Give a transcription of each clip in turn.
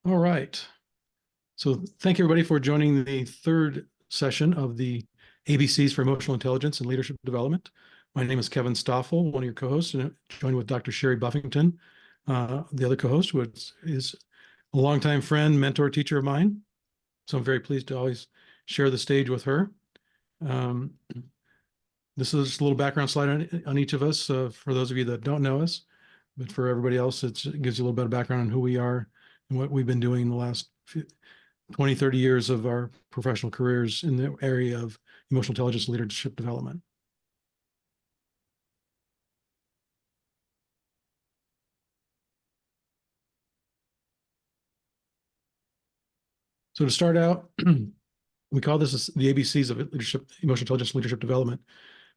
All right. So thank you everybody for joining the third session of the ABCs for Emotional Intelligence and Leadership Development. My name is Kevin Stoffel, one of your co-hosts, and joined with Dr. Sherry Buffington, the other co-host, who is a longtime friend, mentor, teacher of mine. So I'm very pleased to always share the stage with her. This is just a little background slide on each of us for those of you that don't know us. But for everybody else, it gives you a little bit of background on who we are and what we've been doing in the last 20, 30 years of our professional careers in the area of emotional intelligence and leadership development. So to start out, we call this the ABCs of leadership, emotional intelligence, and leadership development,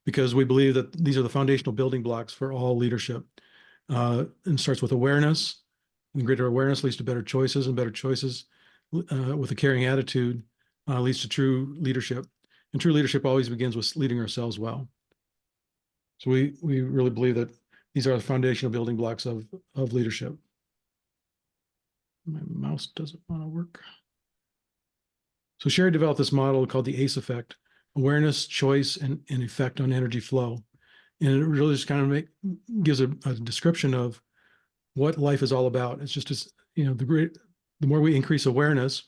because we believe that these are the foundational building blocks for all leadership. And starts with awareness, and greater awareness leads to better choices, and better choices with a caring attitude leads to true leadership. And true leadership always begins with leading ourselves well. So we really believe that these are the foundational building blocks of leadership. My mouse doesn't want to work. So Sherry developed this model called the ACE effect: awareness, choice, and effect on energy flow. And it really just kind of gives a description of what life is all about. It's just, the more we increase awareness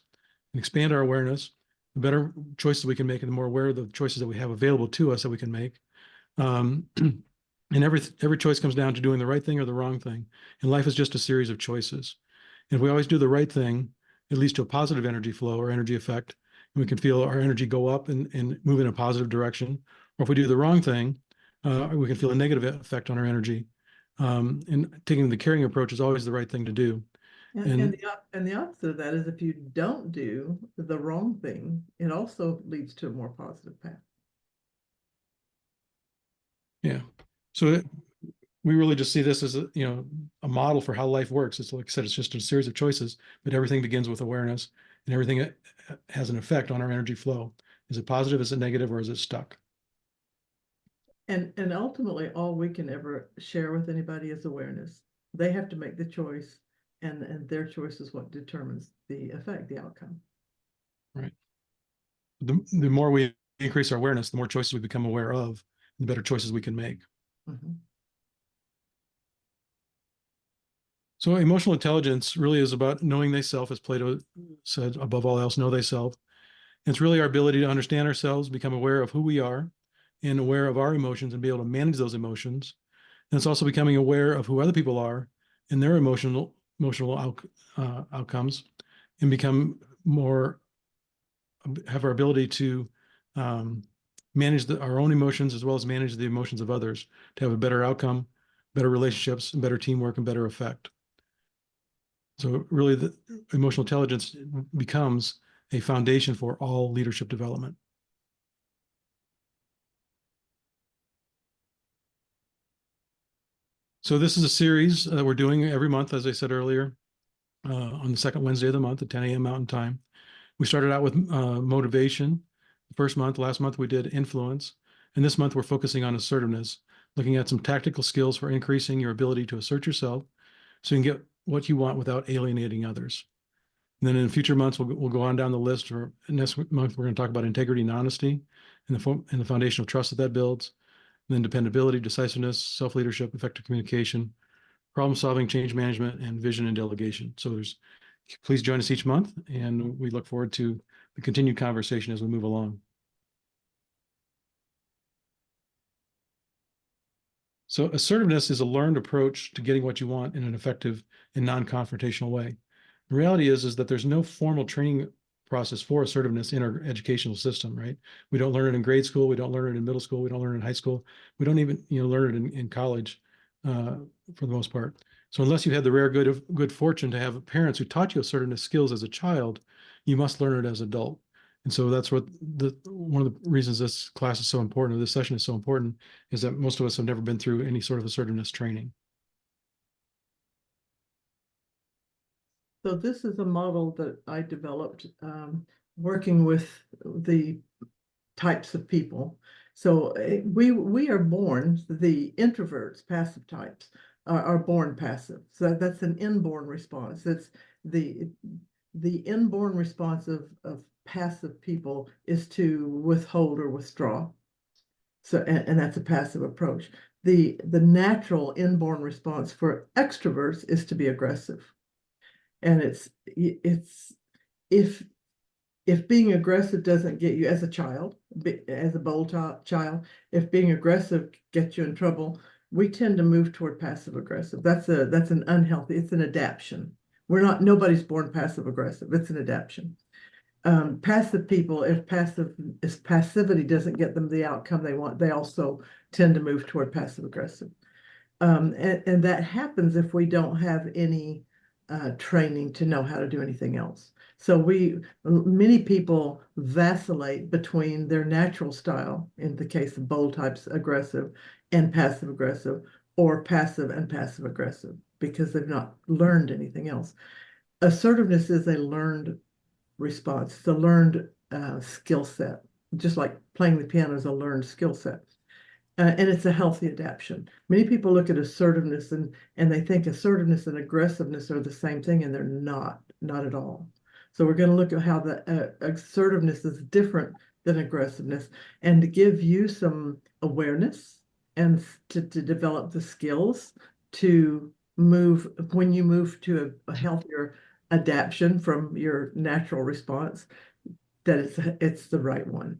and expand our awareness, the better choices we can make, and the more aware of the choices that we have available to us that we can make. And every choice comes down to doing the right thing or the wrong thing. And life is just a series of choices. And if we always do the right thing, it leads to a positive energy flow or energy effect. And we can feel our energy go up and move in a positive direction. Or if we do the wrong thing, we can feel a negative effect on our energy. And taking the caring approach is always the right thing to do. And the opposite of that is if you don't do the wrong thing, it also leads to a more positive path. Yeah. So we really just see this as a model for how life works. It's like I said, it's just a series of choices, but everything begins with awareness, and everything has an effect on our energy flow. Is it positive? Is it negative? Or is it stuck? And ultimately, all we can ever share with anybody is awareness. They have to make the choice, and their choice is what determines the effect, the outcome. Right. The more we increase our awareness, the more choices we become aware of, the better choices we can make. Mm-hmm. So emotional intelligence really is about knowing thyself, as Plato said, above all else, know thyself. It's really our ability to understand ourselves, become aware of who we are, and aware of our emotions, and be able to manage those emotions. And it's also becoming aware of who other people are and their emotional outcomes, and become more, have our ability to manage our own emotions as well as manage the emotions of others to have a better outcome, better relationships, better teamwork, and better effect. So really, the emotional intelligence becomes a foundation for all leadership development. So this is a series that we're doing every month, as I said earlier, on the second Wednesday of the month at 10 a.m. Mountain Time. We started out with motivation. The first month, last month we did influence. And this month we're focusing on assertiveness, looking at some tactical skills for increasing your ability to assert yourself so you can get what you want without alienating others. And then in future months, we'll go on down the list. Or next month, we're going to talk about integrity and honesty and the foundation of trust that builds. And then dependability, decisiveness, self-leadership, effective communication, problem solving, change management, and vision and delegation. So please join us each month, and we look forward to the continued conversation as we move along. So assertiveness is a learned approach to getting what you want in an effective and non-confrontational way. The reality is that there's no formal training process for assertiveness in our educational system, right? We don't learn it in grade school. We don't learn it in middle school. We don't learn it in high school. We don't even, learn it in college for the most part. So unless you had the rare good fortune to have parents who taught you assertiveness skills as a child, you must learn it as an adult. And so that's what one of the reasons this class is so important, or this session is so important, is that most of us have never been through any sort of assertiveness training. So this is a model that I developed working with the types of people. So we are born, the introverts, passive types, are born passive. So that's an inborn response. It's the inborn response of passive people is to withhold or withdraw. So, and that's a passive approach. The natural inborn response for extroverts is to be aggressive. And it's if being aggressive doesn't get you as a child, as a bold child, if being aggressive gets you in trouble, we tend to move toward passive aggressive. That's an unhealthy, it's an adaptation. Nobody's born passive aggressive. It's an adaptation. Passive people, if passivity doesn't get them the outcome they want, they also tend to move toward passive aggressive. And that happens if we don't have any training to know how to do anything else. So many people vacillate between their natural style, in the case of bold types, aggressive and passive aggressive, or passive and passive aggressive, because they've not learned anything else. Assertiveness is a learned response. It's a learned skill set, just like playing the piano is a learned skill set. And it's a healthy adaptation. Many people look at assertiveness and they think assertiveness and aggressiveness are the same thing, and they're not at all. So we're going to look at how the assertiveness is different than aggressiveness, and to give you some awareness and to develop the skills to move when you move to a healthier adaptation from your natural response, that it's the right one.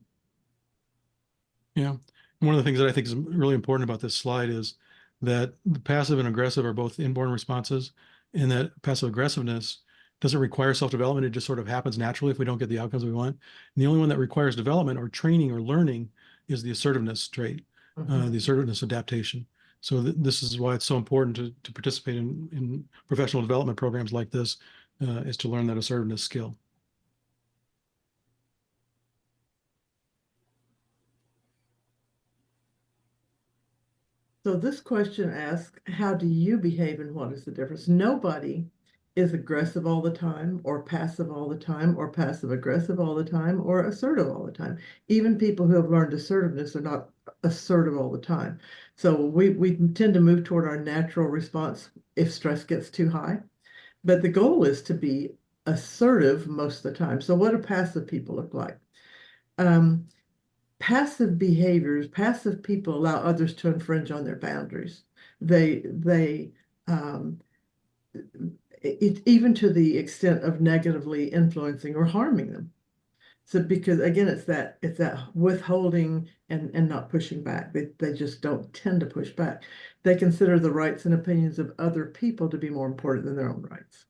Yeah. One of the things that I think is really important about this slide is that the passive and aggressive are both inborn responses, and that passive aggressiveness doesn't require self-development. It just sort of happens naturally if we don't get the outcomes we want. And the only one that requires development or training or learning is the assertiveness trait, the assertiveness adaptation. So this is why it's so important to participate in professional development programs like this, is to learn that assertiveness skill. So this question asks, how do you behave and what is the difference? Nobody is aggressive all the time, or passive all the time, or passive aggressive all the time, or assertive all the time. Even people who have learned assertiveness are not assertive all the time. So we tend to move toward our natural response if stress gets too high. But the goal is to be assertive most of the time. So what do passive people look like? Passive behaviors, passive people allow others to infringe on their boundaries. They even to the extent of negatively influencing or harming them. So because again, it's that withholding and not pushing back. They just don't tend to push back. They consider the rights and opinions of other people to be more important than their own rights.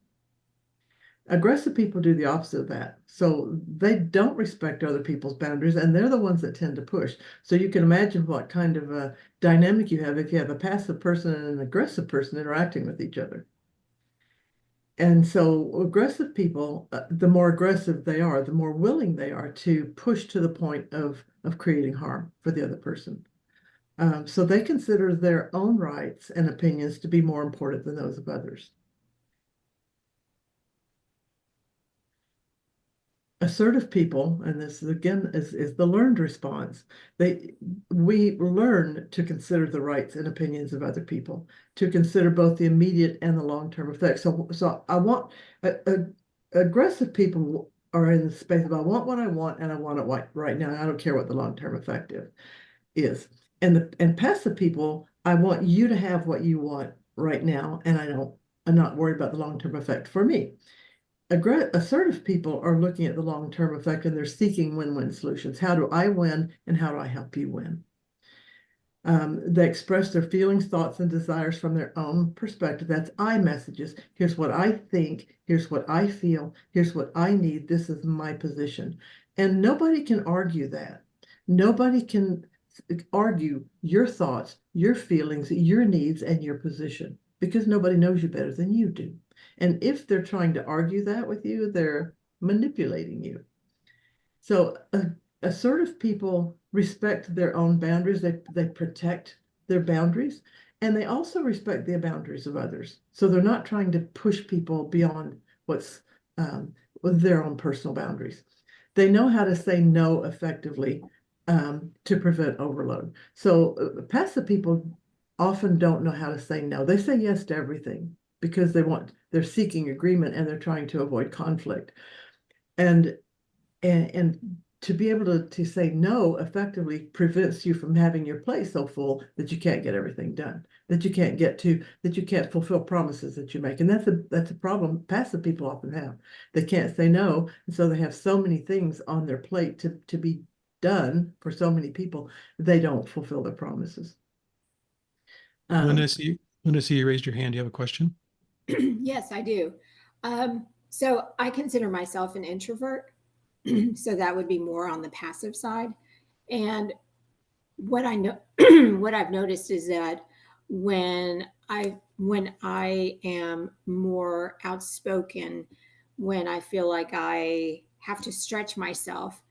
Aggressive people do the opposite of that. So they don't respect other people's boundaries, and they're the ones that tend to push. So you can imagine what kind of a dynamic you have if you have a passive person and an aggressive person interacting with each other. And so aggressive people, the more aggressive they are, the more willing they are to push to the point of creating harm for the other person. So they consider their own rights and opinions to be more important than those of others. Assertive people, and this is again is the learned response. We learn to consider the rights and opinions of other people, to consider both the immediate and the long-term effects. So I want aggressive people are in the space of I want what I want and I want it right now. I don't care what the long-term effect is. And passive people, I want you to have what you want right now, and I'm not worried about the long-term effect for me. Assertive people are looking at the long-term effect, and they're seeking win-win solutions. How do I win, and how do I help you win? They express their feelings, thoughts, and desires from their own perspective. That's I messages. Here's what I think. Here's what I feel. Here's what I need. This is my position. And nobody can argue that. Nobody can argue your thoughts, your feelings, your needs, and your position, because nobody knows you better than you do. And if they're trying to argue that with you, they're manipulating you. So assertive people respect their own boundaries. They protect their boundaries, and they also respect the boundaries of others. So they're not trying to push people beyond what's their own personal boundaries. They know how to say no effectively to prevent overload. So passive people often don't know how to say no. They say yes to everything. because they're seeking agreement and they're trying to avoid conflict. And and to be able to say no effectively prevents you from having your plate so full that you can't get everything done, that you can't fulfill promises that you make. And that's a problem passive people often have. They can't say no, and so they have so many things on their plate to be done for so many people, they don't fulfill their promises. Linda, Um, I see you raised your hand. Do you have a question? Yes, I do. So I consider myself an introvert. So that would be more on the passive side. And what I know, what I've noticed is that when I am more outspoken, when I feel like I have to stretch myself,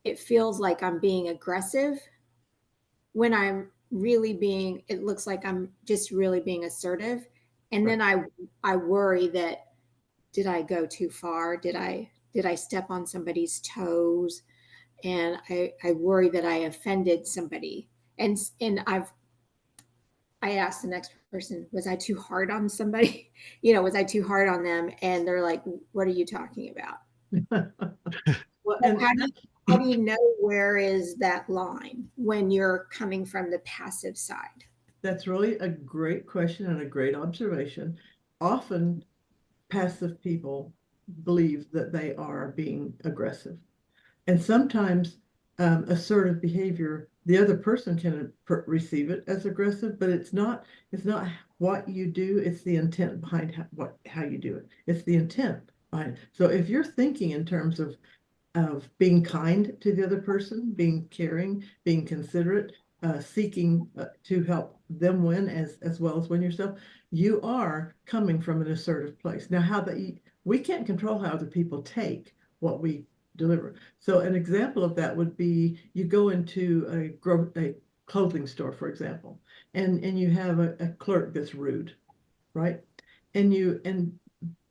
it feels like I'm being aggressive. When I'm really being, it looks like I'm just really being assertive. And right. then I worry that, did I go too far? Did I step on somebody's toes? And I worry that I offended somebody. And I asked the next person, was I too hard on somebody? Was I too hard on them? And they're like, what are you talking about? Well, and How do you know where is that line when you're coming from the passive side? that's really a great question and a great observation. Often passive people believe that they are being aggressive. And sometimes assertive behavior, the other person can receive it as aggressive, but it's not what you do, it's the intent behind how you do it. It's the intent behind it. So if you're thinking in terms of being kind to the other person, being caring, being considerate, seeking to help them win as well as win yourself, you are coming from an assertive place. Now, we can't control how other people take what we deliver. So an example of that would be you go into a clothing store, for example, and you have a clerk that's rude, right? And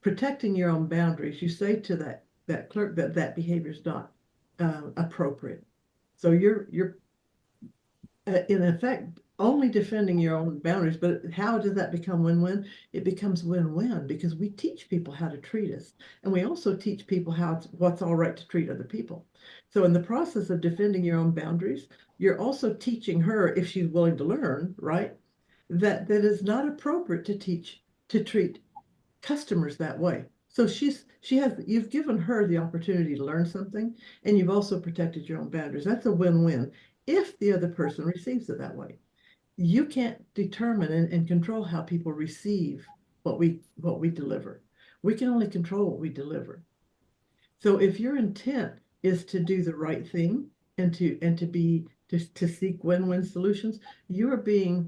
protecting your own boundaries, you say to that clerk that behavior is not appropriate. So you're in effect only defending your own boundaries. But how does that become win-win? It becomes win-win because we teach people how to treat us, and we also teach people what's all right to treat other people. So in the process of defending your own boundaries, you're also teaching her, if she's willing to learn, right, that is not appropriate to treat customers that way. So you've given her the opportunity to learn something, and you've also protected your own boundaries. That's a win-win if the other person receives it that way. You can't determine and control how people receive what we deliver. We can only control what we deliver. So if your intent is to do the right thing and to seek win-win solutions, you are being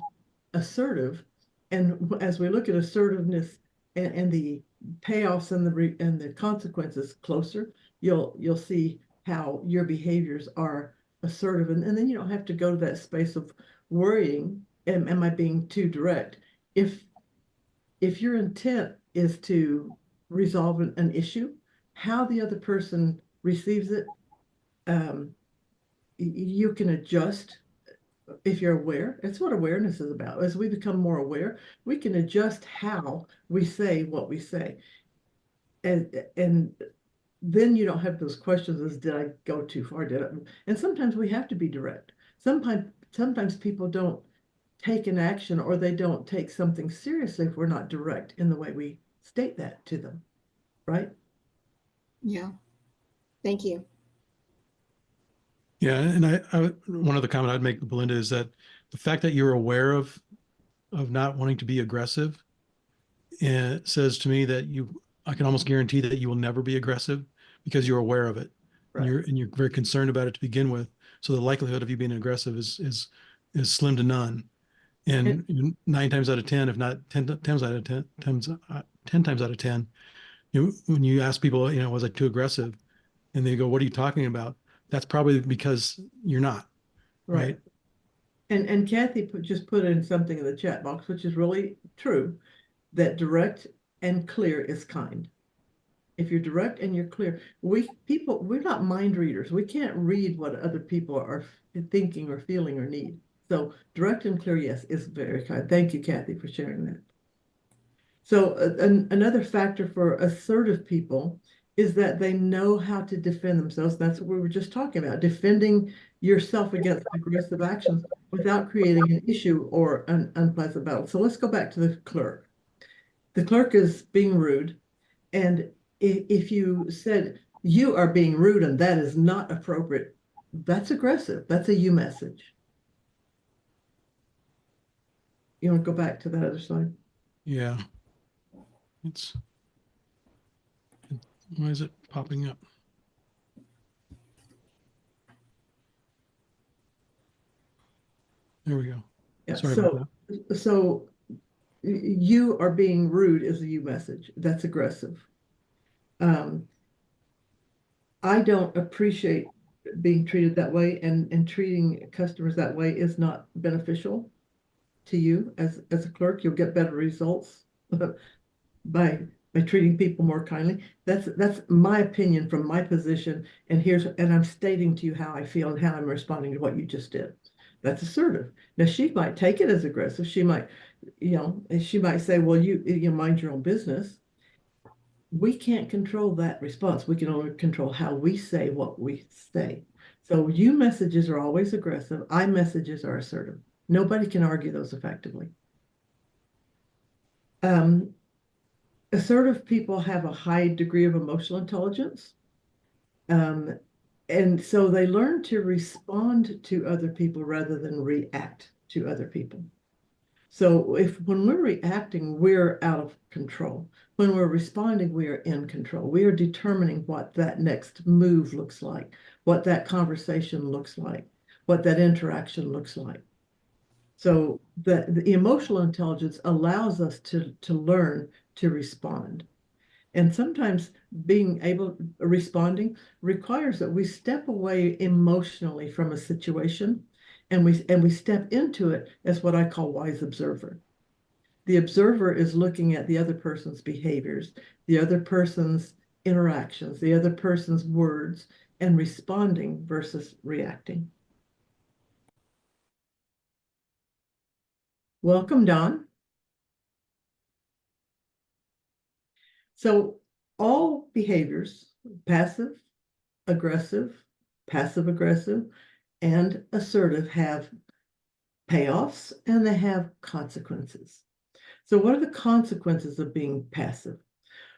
assertive. And as we look at assertiveness and the payoffs and the consequences closer, you'll see how your behaviors are assertive, and then you don't have to go to that space of worrying, am I being too direct? If your intent is to resolve an issue, how the other person receives it, um, you can adjust if you're aware. It's what awareness is about. As we become more aware, we can adjust how we say what we say. And then you don't have those questions as did I go too far? Did I? And sometimes we have to be direct. Sometimes people don't take an action or they don't take something seriously if we're not direct in the way we state that to them, right? Yeah. Thank you. Yeah, and one other comment I'd make, Belinda, is that the fact that you're aware of not wanting to be aggressive, says to me that I can almost guarantee that you will never be aggressive because you're aware of it, and Right. you're very concerned about it to begin with. So the likelihood of you being aggressive is slim to none. And And 9 times out of 10, if not 10 times out of 10 times out of 10, when you ask people, was I too aggressive? And they go, what are you talking about? That's probably because you're not, right. right? And Kathy just put in something in the chat box, which is really true, that direct and clear is kind. If you're direct and you're clear, we're not mind readers. We can't read what other people are thinking or feeling or need. So direct and clear, yes, is very kind. Thank you, Kathy, for sharing that. So another factor for assertive people is that they know how to defend themselves. That's what we were just talking about, defending yourself against aggressive actions without creating an issue or an unpleasant battle. So let's go back to the clerk. The clerk is being rude. And if you said, you are being rude and that is not appropriate, that's aggressive. That's a you message. You want to go back to that other slide? Yeah. It's, why is it popping up? There we go. Yeah. Sorry about that. So you are being rude is a you message. That's aggressive. I don't appreciate being treated that way, and treating customers that way is not beneficial to you as a clerk. You'll get better results by treating people more kindly. That's my opinion from my position, and I'm stating to you how I feel and how I'm responding to what you just did. That's assertive. Now she might take it as aggressive. She might, she might say, well, you mind your own business. We can't control that response. We can only control how we say what we say. So you messages are always aggressive. I messages are assertive. Nobody can argue those effectively. Assertive people have a high degree of emotional intelligence. And so they learn to respond to other people rather than react to other people. So when we're reacting, we're out of control. When we're responding, we are in control. We are determining what that next move looks like, what that conversation looks like, what that interaction looks like. So the emotional intelligence allows us to learn to respond. And sometimes responding requires that we step away emotionally from a situation, and we step into it as what I call wise observer. The observer is looking at the other person's behaviors, the other person's interactions, the other person's words, and responding versus reacting. Welcome, Don. So all behaviors, passive, aggressive, passive aggressive, and assertive, have payoffs and they have consequences. So what are the consequences of being passive?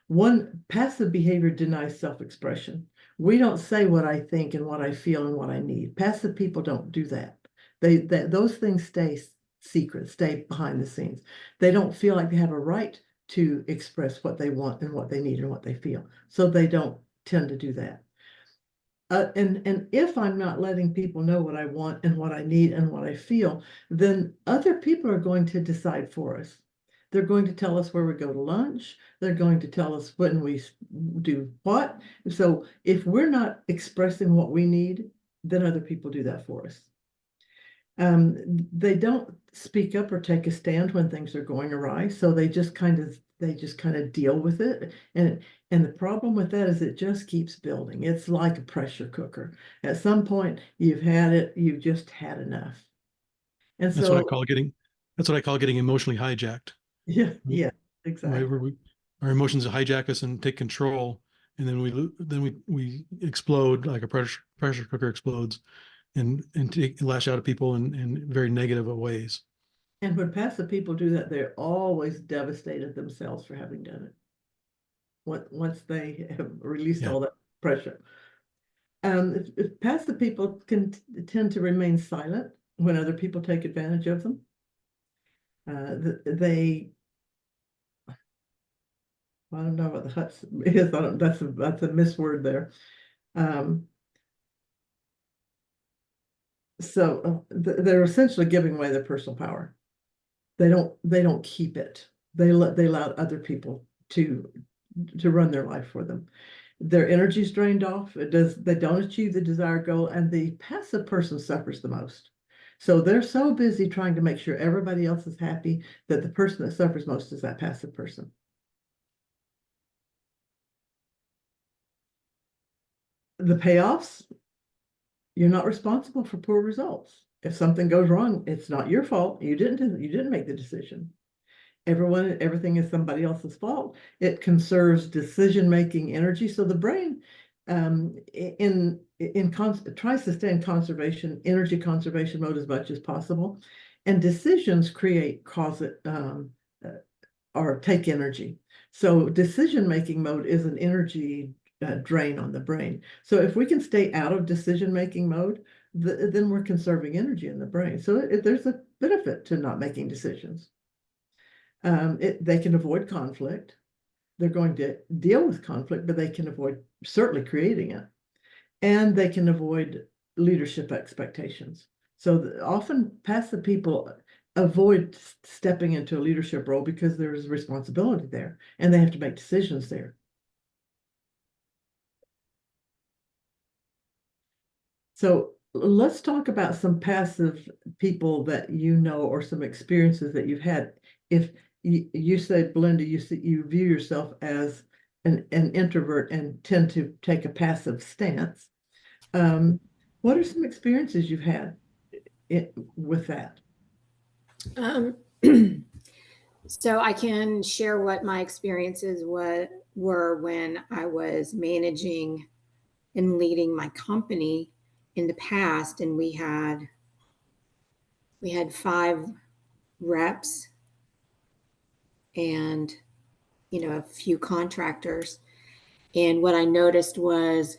One, passive behavior denies self-expression. We don't say what I think and what I feel and what I need. Passive people don't do that. Those things stay secret, stay behind the scenes. They don't feel like they have a right to express what they want and what they need and what they feel. So they don't tend to do that. And if I'm not letting people know what I want and what I need and what I feel, then other people are going to decide for us. They're going to tell us where we go to lunch. They're going to tell us when we do what. So if we're not expressing what we need, then other people do that for us. They don't speak up or take a stand when things are going awry. So they just kind of deal with it. And the problem with that is it just keeps building. It's like a pressure cooker. At some point, you've had it, you've just had enough. And That's what I so, call getting emotionally hijacked. yeah, Right? yeah, exactly. Right, where our emotions hijack us and take control, and then we explode like a pressure cooker explodes, and lash out at people in very negative ways. And when passive people do that, they're always devastated themselves for having done it. Once they have released Yeah. all that pressure. If passive people can tend to remain silent when other people take advantage of them. I don't know what the huts is. That's a misword there. So they're essentially giving away their personal power. They don't keep it. They allow other people to run their life for them. Their energy is drained off. They don't achieve the desired goal, and the passive person suffers the most. So they're so busy trying to make sure everybody else is happy that the person that suffers most is that passive person. The payoffs, you're not responsible for poor results. If something goes wrong, it's not your fault. You didn't make the decision. Everything is somebody else's fault. It conserves decision-making energy. So the brain tries to stay in energy conservation mode as much as possible. And decisions or take energy. So decision-making mode is an energy drain on the brain. So if we can stay out of decision-making mode, then we're conserving energy in the brain. So there's a benefit to not making decisions. They can avoid conflict. They're going to deal with conflict, but they can avoid certainly creating it. And they can avoid leadership expectations. So often passive people avoid stepping into a leadership role because there's responsibility there and they have to make decisions there. So let's talk about some passive people that you know or some experiences that you've had. If you say, Belinda, you view yourself as an introvert and tend to take a passive stance. What are some experiences you've had with that? So I can share what my experiences were when I was managing and leading my company in the past, and we had 5 reps and a few contractors. And what I noticed was,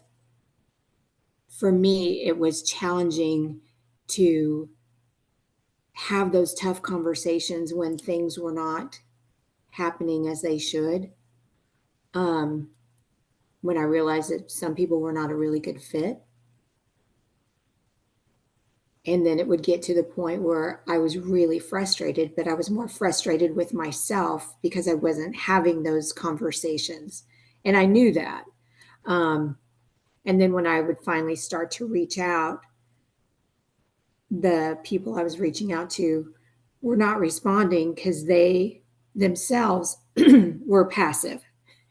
for me, it was challenging to have those tough conversations when things were not happening as they should. When I realized that some people were not a really good fit. And then it would get to the point where I was really frustrated, but I was more frustrated with myself because I wasn't having those conversations. And I knew that. And then when I would finally start to reach out, the people I was reaching out to were not responding because they themselves were passive.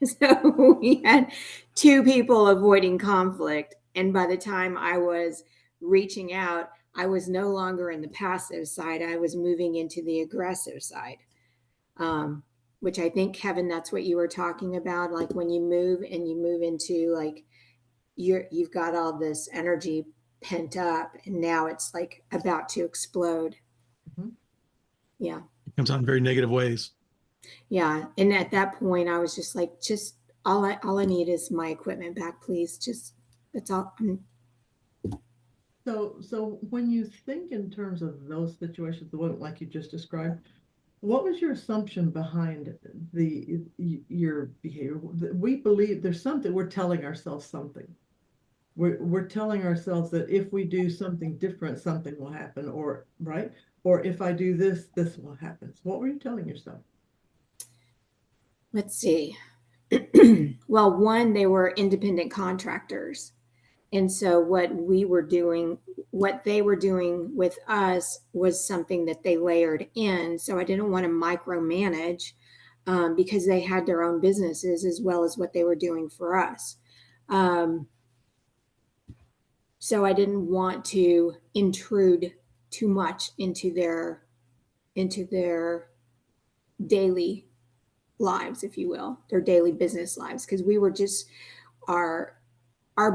So we had 2 people avoiding conflict. And by the time I was reaching out, I was no longer in the passive side. I was moving into the aggressive side, which I think, Kevin, that's what you were talking about. Like when you move into like, you've got all this energy pent up and now it's like about to explode. Mm-hmm. Yeah. It comes out in very negative ways. Yeah. And at that point I was just like, all I need is my equipment back, please. That's all. So when you think in terms of those situations, the one like you just described, what was your assumption behind your behavior? We believe there's something, we're telling ourselves something. We're telling ourselves that if we do something different, something will happen, or right? Or if I do this, this will happen. So what were you telling yourself? Let's see. Well, one, they were independent contractors. And so what they were doing with us was something that they layered in. So I didn't want to micromanage because they had their own businesses as well as what they were doing for us. So I didn't want to intrude too much into their daily lives, if you will, their daily business lives, because we were just our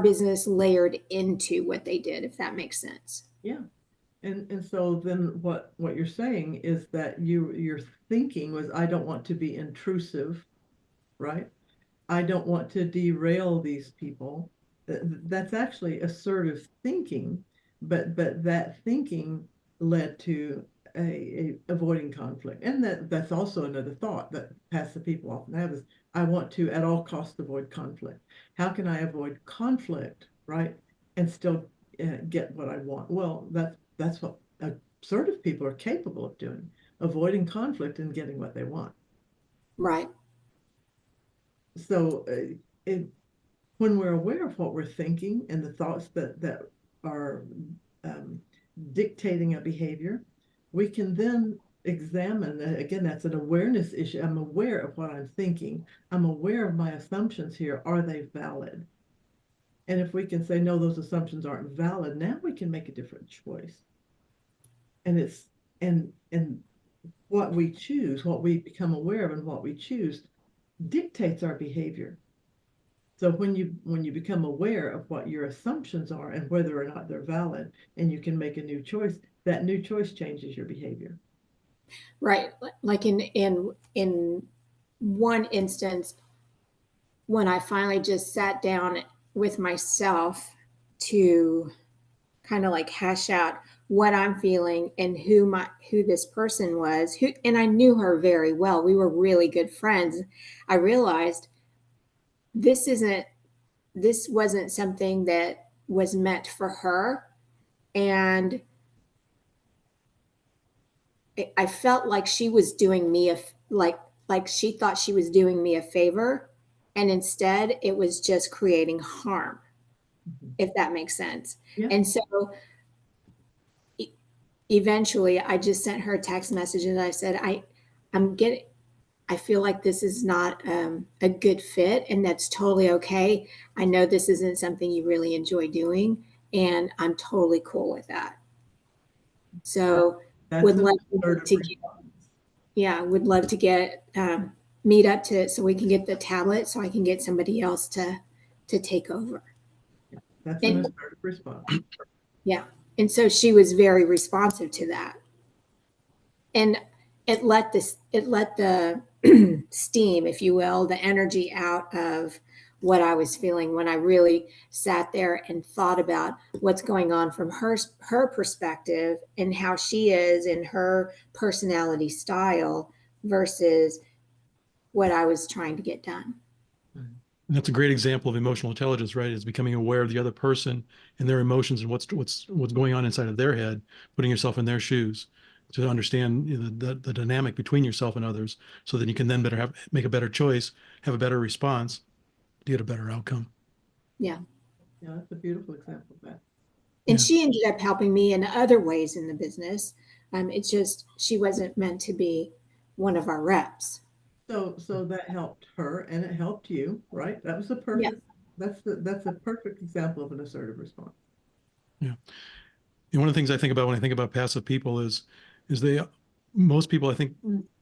business layered into what they did, if that makes sense. Yeah. And so then what you're saying is that your thinking was, I don't want to be intrusive, right? I don't want to derail these people. That's actually assertive thinking, but that thinking led to a avoiding conflict. And that's also another thought that passive people often have is, I want to at all costs avoid conflict. How can I avoid conflict, right? And still get what I want? Well, that's what assertive people are capable of doing, avoiding conflict and getting what they want. Right. So when we're aware of what we're thinking and the thoughts that are dictating a behavior, we can then examine, again, that's an awareness issue. I'm aware of what I'm thinking. I'm aware of my assumptions here. Are they valid? And if we can say, no, those assumptions aren't valid, now we can make a different choice. And it's, and what we choose, what we become aware of and what we choose dictates our behavior. So when you become aware of what your assumptions are and whether or not they're valid, and you can make a new choice, that new choice changes your behavior. Right. Like in one instance, when I finally just sat down with myself to kind of like hash out what I'm feeling and who this person was, who, and I knew her very well. We were really good friends. I realized this isn't this wasn't something that was meant for her, and I felt like she was doing me like she thought she was doing me a favor, and instead it was just creating harm, Mhm. if that makes sense. Yeah. And so eventually I just sent her a text message and I said, I feel like this is not a good fit, and that's totally okay. I know this isn't something you really enjoy doing, and I'm totally cool with that. So That's would an love assertive to get, response. yeah, would love to get meet up to so we can get the tablet so I can get somebody else to take over. That's an And assertive response. yeah, and so she was very responsive to that, and it let the steam, if you will, the energy out of what I was feeling when I really sat there and thought about what's going on from her perspective and how she is in her personality style versus what I was trying to get done. And that's a great example of emotional intelligence, right? Is becoming aware of the other person and their emotions and what's going on inside of their head, putting yourself in their shoes to understand, you know, the dynamic between yourself and others, so that you can then make a better choice, have a better response, to get a better outcome. Yeah. Yeah, that's a beautiful example of that. And Yeah. she ended up helping me in other ways in the business. It's just she wasn't meant to be one of our reps. So that helped her and it helped you, right? That was a Yeah. perfect, that's a perfect example of an assertive response. Yeah. And one of the things I think about when I think about passive people is most people I think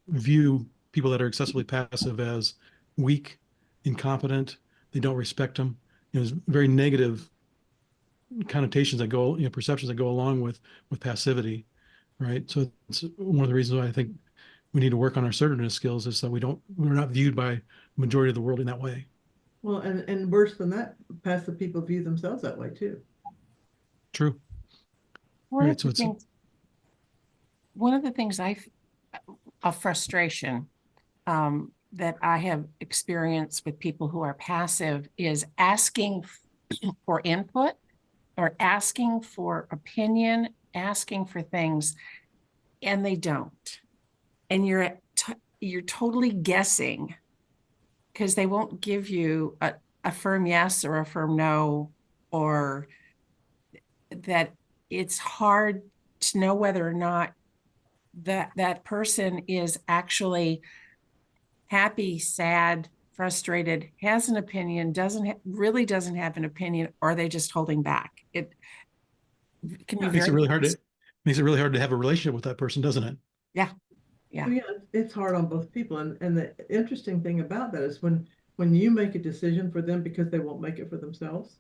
view people that are excessively passive as weak, incompetent. They don't respect them. You know, there's very negative connotations that go, you know, perceptions that go along with passivity, right? So it's one of the reasons why I think we need to work on our assertiveness skills is that we're not viewed by the majority of the world in that way. Well, and worse than that, passive people view themselves that way too. True. One Right. of So the it's things, one of the things a frustration that I have experienced with people who are passive is asking for input or asking for opinion, asking for things, and they don't. And you're totally guessing because they won't give you a firm yes or a firm no, or that it's hard to know whether or not that person is actually happy, sad, frustrated, has an opinion, really doesn't have an opinion, or are they just holding back? It can be it makes it very really hard to makes it really hard to have a relationship with that person, doesn't it? yeah. Well, yeah, it's hard on both people. And the interesting thing about that is when you make a decision for them because they won't make it for themselves,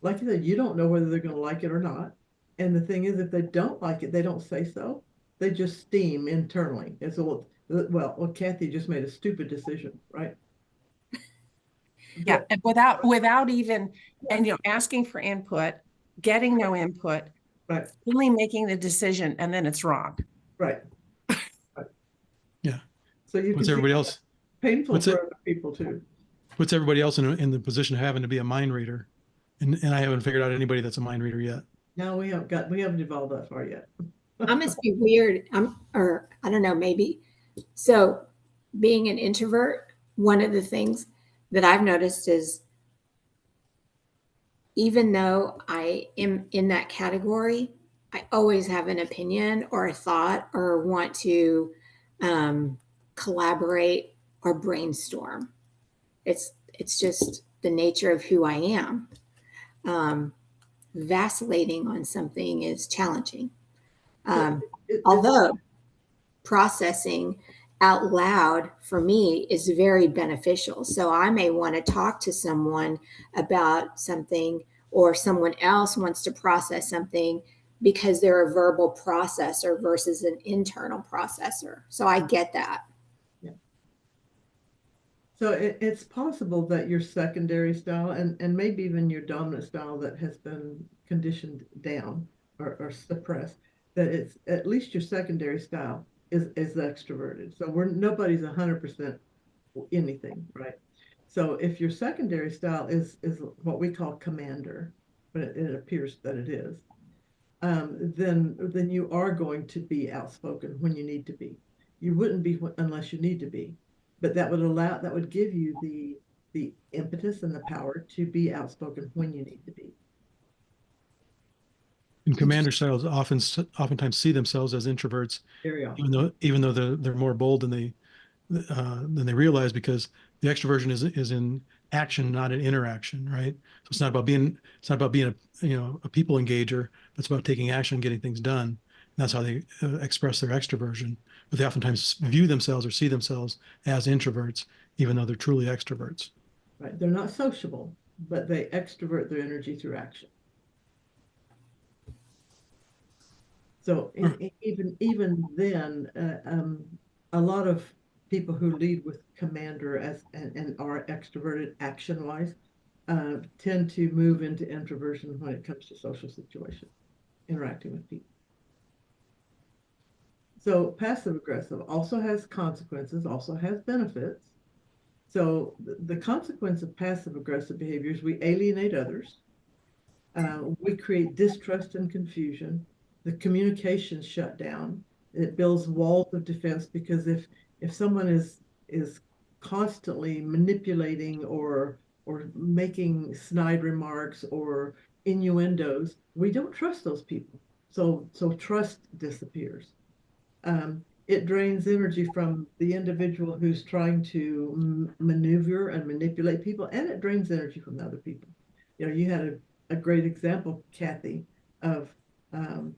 like you said, you don't know whether they're going to like it or not. And the thing is, if they don't like it, they don't say so. They just steam internally. And so, well, Kathy just made a stupid decision, right? Yeah, But and without even, and asking for input, getting no input, right, only making the decision, and then it's wrong. right, right. Yeah. So you can What's see everybody else? painful What's it? for other people too. Puts everybody else in the position of having to be a mind reader, and I haven't figured out anybody that's a mind reader yet. Now we haven't evolved that far yet. I must be weird. Or I don't know, maybe. So, being an introvert, one of the things that I've noticed is even though I am in that category, I always have an opinion or a thought or want to collaborate or brainstorm. It's just the nature of who I am. Vacillating on something is challenging. So Although processing out loud for me is very beneficial. So I may want to talk to someone about something, or someone else wants to process something because they're a verbal processor versus an internal processor. So I get that. So it's possible that your secondary style and maybe even your dominant style that has been conditioned down or suppressed, that it's at least your secondary style is extroverted. So nobody's 100% anything, right? So if your secondary style is what we call commander, but it appears that it is, then you are going to be outspoken when you need to be. You wouldn't be unless you need to be, but that would give you the impetus and the power to be outspoken when you need to be. And commander styles oftentimes see themselves as introverts, Very often. even though they're more bold than they realize, because the extroversion is in action, not in interaction, right? So it's not about being a people engager. It's about taking action and getting things done. And that's how they express their extroversion. But they oftentimes view themselves or see themselves as introverts, even though they're truly extroverts. Right. They're not sociable, but they extrovert their energy through action. So even then, a lot of people who lead with commander and are extroverted action wise tend to move into introversion when it comes to social situations, interacting with people. So passive aggressive also has consequences, also has benefits. So the consequence of passive aggressive behaviors, we alienate others. We create distrust and confusion. The communications shut down. It builds walls of defense, because if someone is constantly manipulating or making snide remarks or innuendos, we don't trust those people. So trust disappears. It drains energy from the individual who's trying to maneuver and manipulate people, and it drains energy from the other people. You had a great example, Kathy, of um,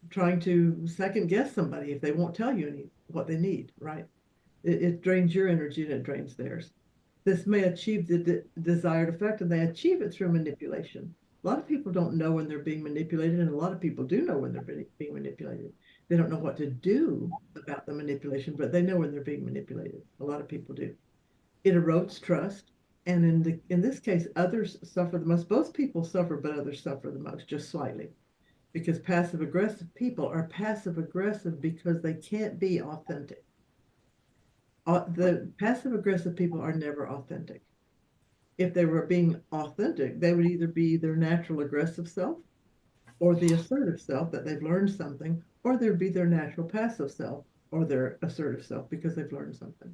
trying to second guess somebody if they won't tell you what they need, right? It drains your energy and it drains theirs. This may achieve the desired effect, and they achieve it through manipulation. A lot of people don't know when they're being manipulated, and a lot of people do know when they're being manipulated. They don't know what to do about the manipulation, but they know when they're being manipulated. A lot of people do. It erodes trust, and in this case, others suffer the most. Both people suffer, but others suffer the most, just slightly, because passive aggressive people are passive aggressive because they can't be authentic. The passive aggressive people are never authentic. If they were being authentic, they would either be their natural aggressive self or the assertive self that they've learned something, or there'd be their natural passive self or their assertive self because they've learned something.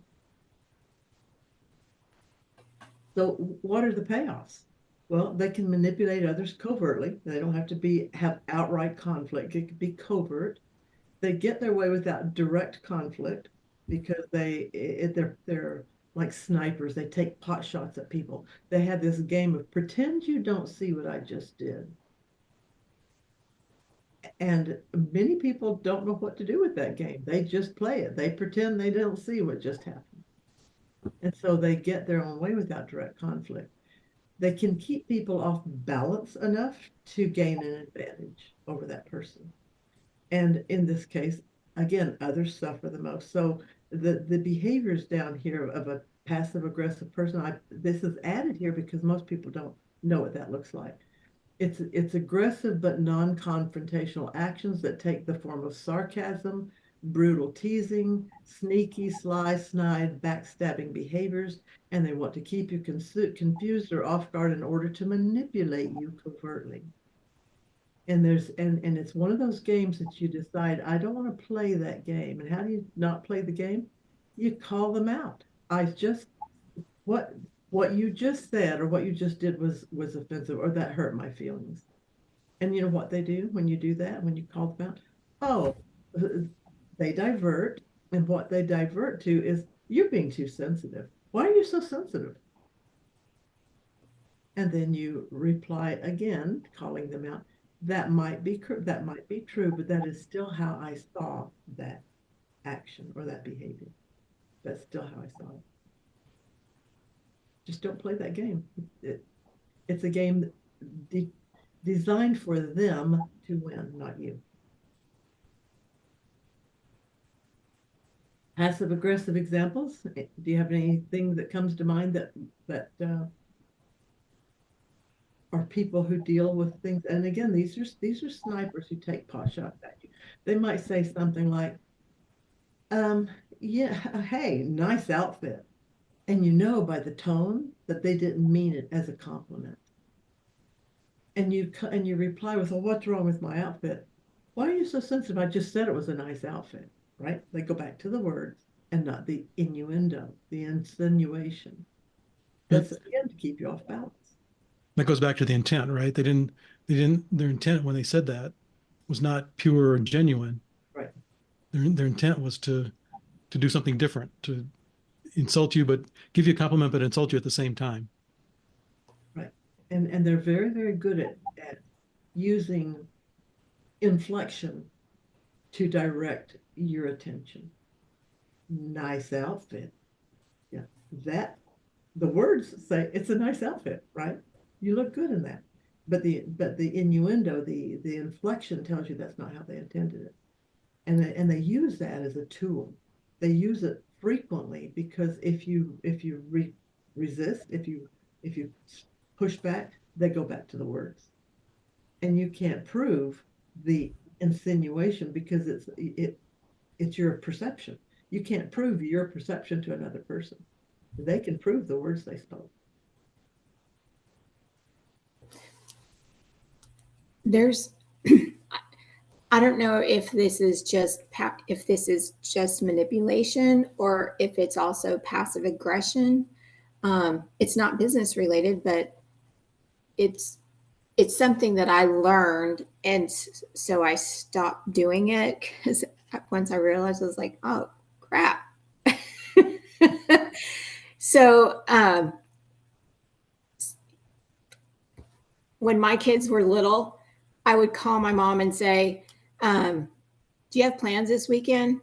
So what are the payoffs? Well, they can manipulate others covertly. They don't have to have outright conflict. It could be covert. They get their way without direct conflict because they're like snipers. They take pot shots at people. They have this game of pretend you don't see what I just did. And many people don't know what to do with that game. They just play it. They pretend they don't see what just happened. And so they get their own way without direct conflict. They can keep people off balance enough to gain an advantage over that person. And in this case, again, others suffer the most. So the behaviors down here of a passive aggressive person, this is added here because most people don't know what that looks like. It's aggressive but non-confrontational actions that take the form of sarcasm, brutal teasing, sneaky, sly, snide, backstabbing behaviors, and they want to keep you confused or off guard in order to manipulate you covertly. And it's one of those games that you decide, I don't want to play that game. And how do you not play the game? You call them out. What what you just said or what you just did was offensive, or that hurt my feelings. And you know what they do when you do that, when you call them out? Oh, they divert. And what they divert to is, you're being too sensitive. Why are you so sensitive? And then you reply again, calling them out. That might be true, but that is still how I saw that. action or that behavior. That's still how I saw it. Just don't play that game. It's a game designed for them to win, not you. Passive aggressive examples. Do you have anything that comes to mind that are people who deal with things? And again, these are snipers who take pot shots at you. They might say something like, yeah, hey, nice outfit. And you know by the tone that they didn't mean it as a compliment. And you reply with, well, what's wrong with my outfit? Why are you so sensitive? I just said it was a nice outfit, right? They go back to the words and not the innuendo, the insinuation. That's again to keep you off balance. That goes back to the intent, right? Their intent when they said that was not pure and genuine. Right. Their intent was to do something different, to insult you, but give you a compliment, but insult you at the same time. Right. And they're very, very good at using inflection to direct your attention. Nice outfit. Yeah. The words say it's a nice outfit, right? You look good in that. But the innuendo, the inflection tells you that's not how they intended it. And they use that as a tool. They use it frequently because if you resist, if you push back, they go back to the words. And you can't prove the insinuation because it's your perception. You can't prove your perception to another person. They can prove the words they spoke. There's I don't know if this is just manipulation or if it's also passive aggression. It's not business related, but it's something that I learned, and so I stopped doing it because once I realized, I was like, oh crap. So when my kids were little, I would call my mom and say, do you have plans this weekend?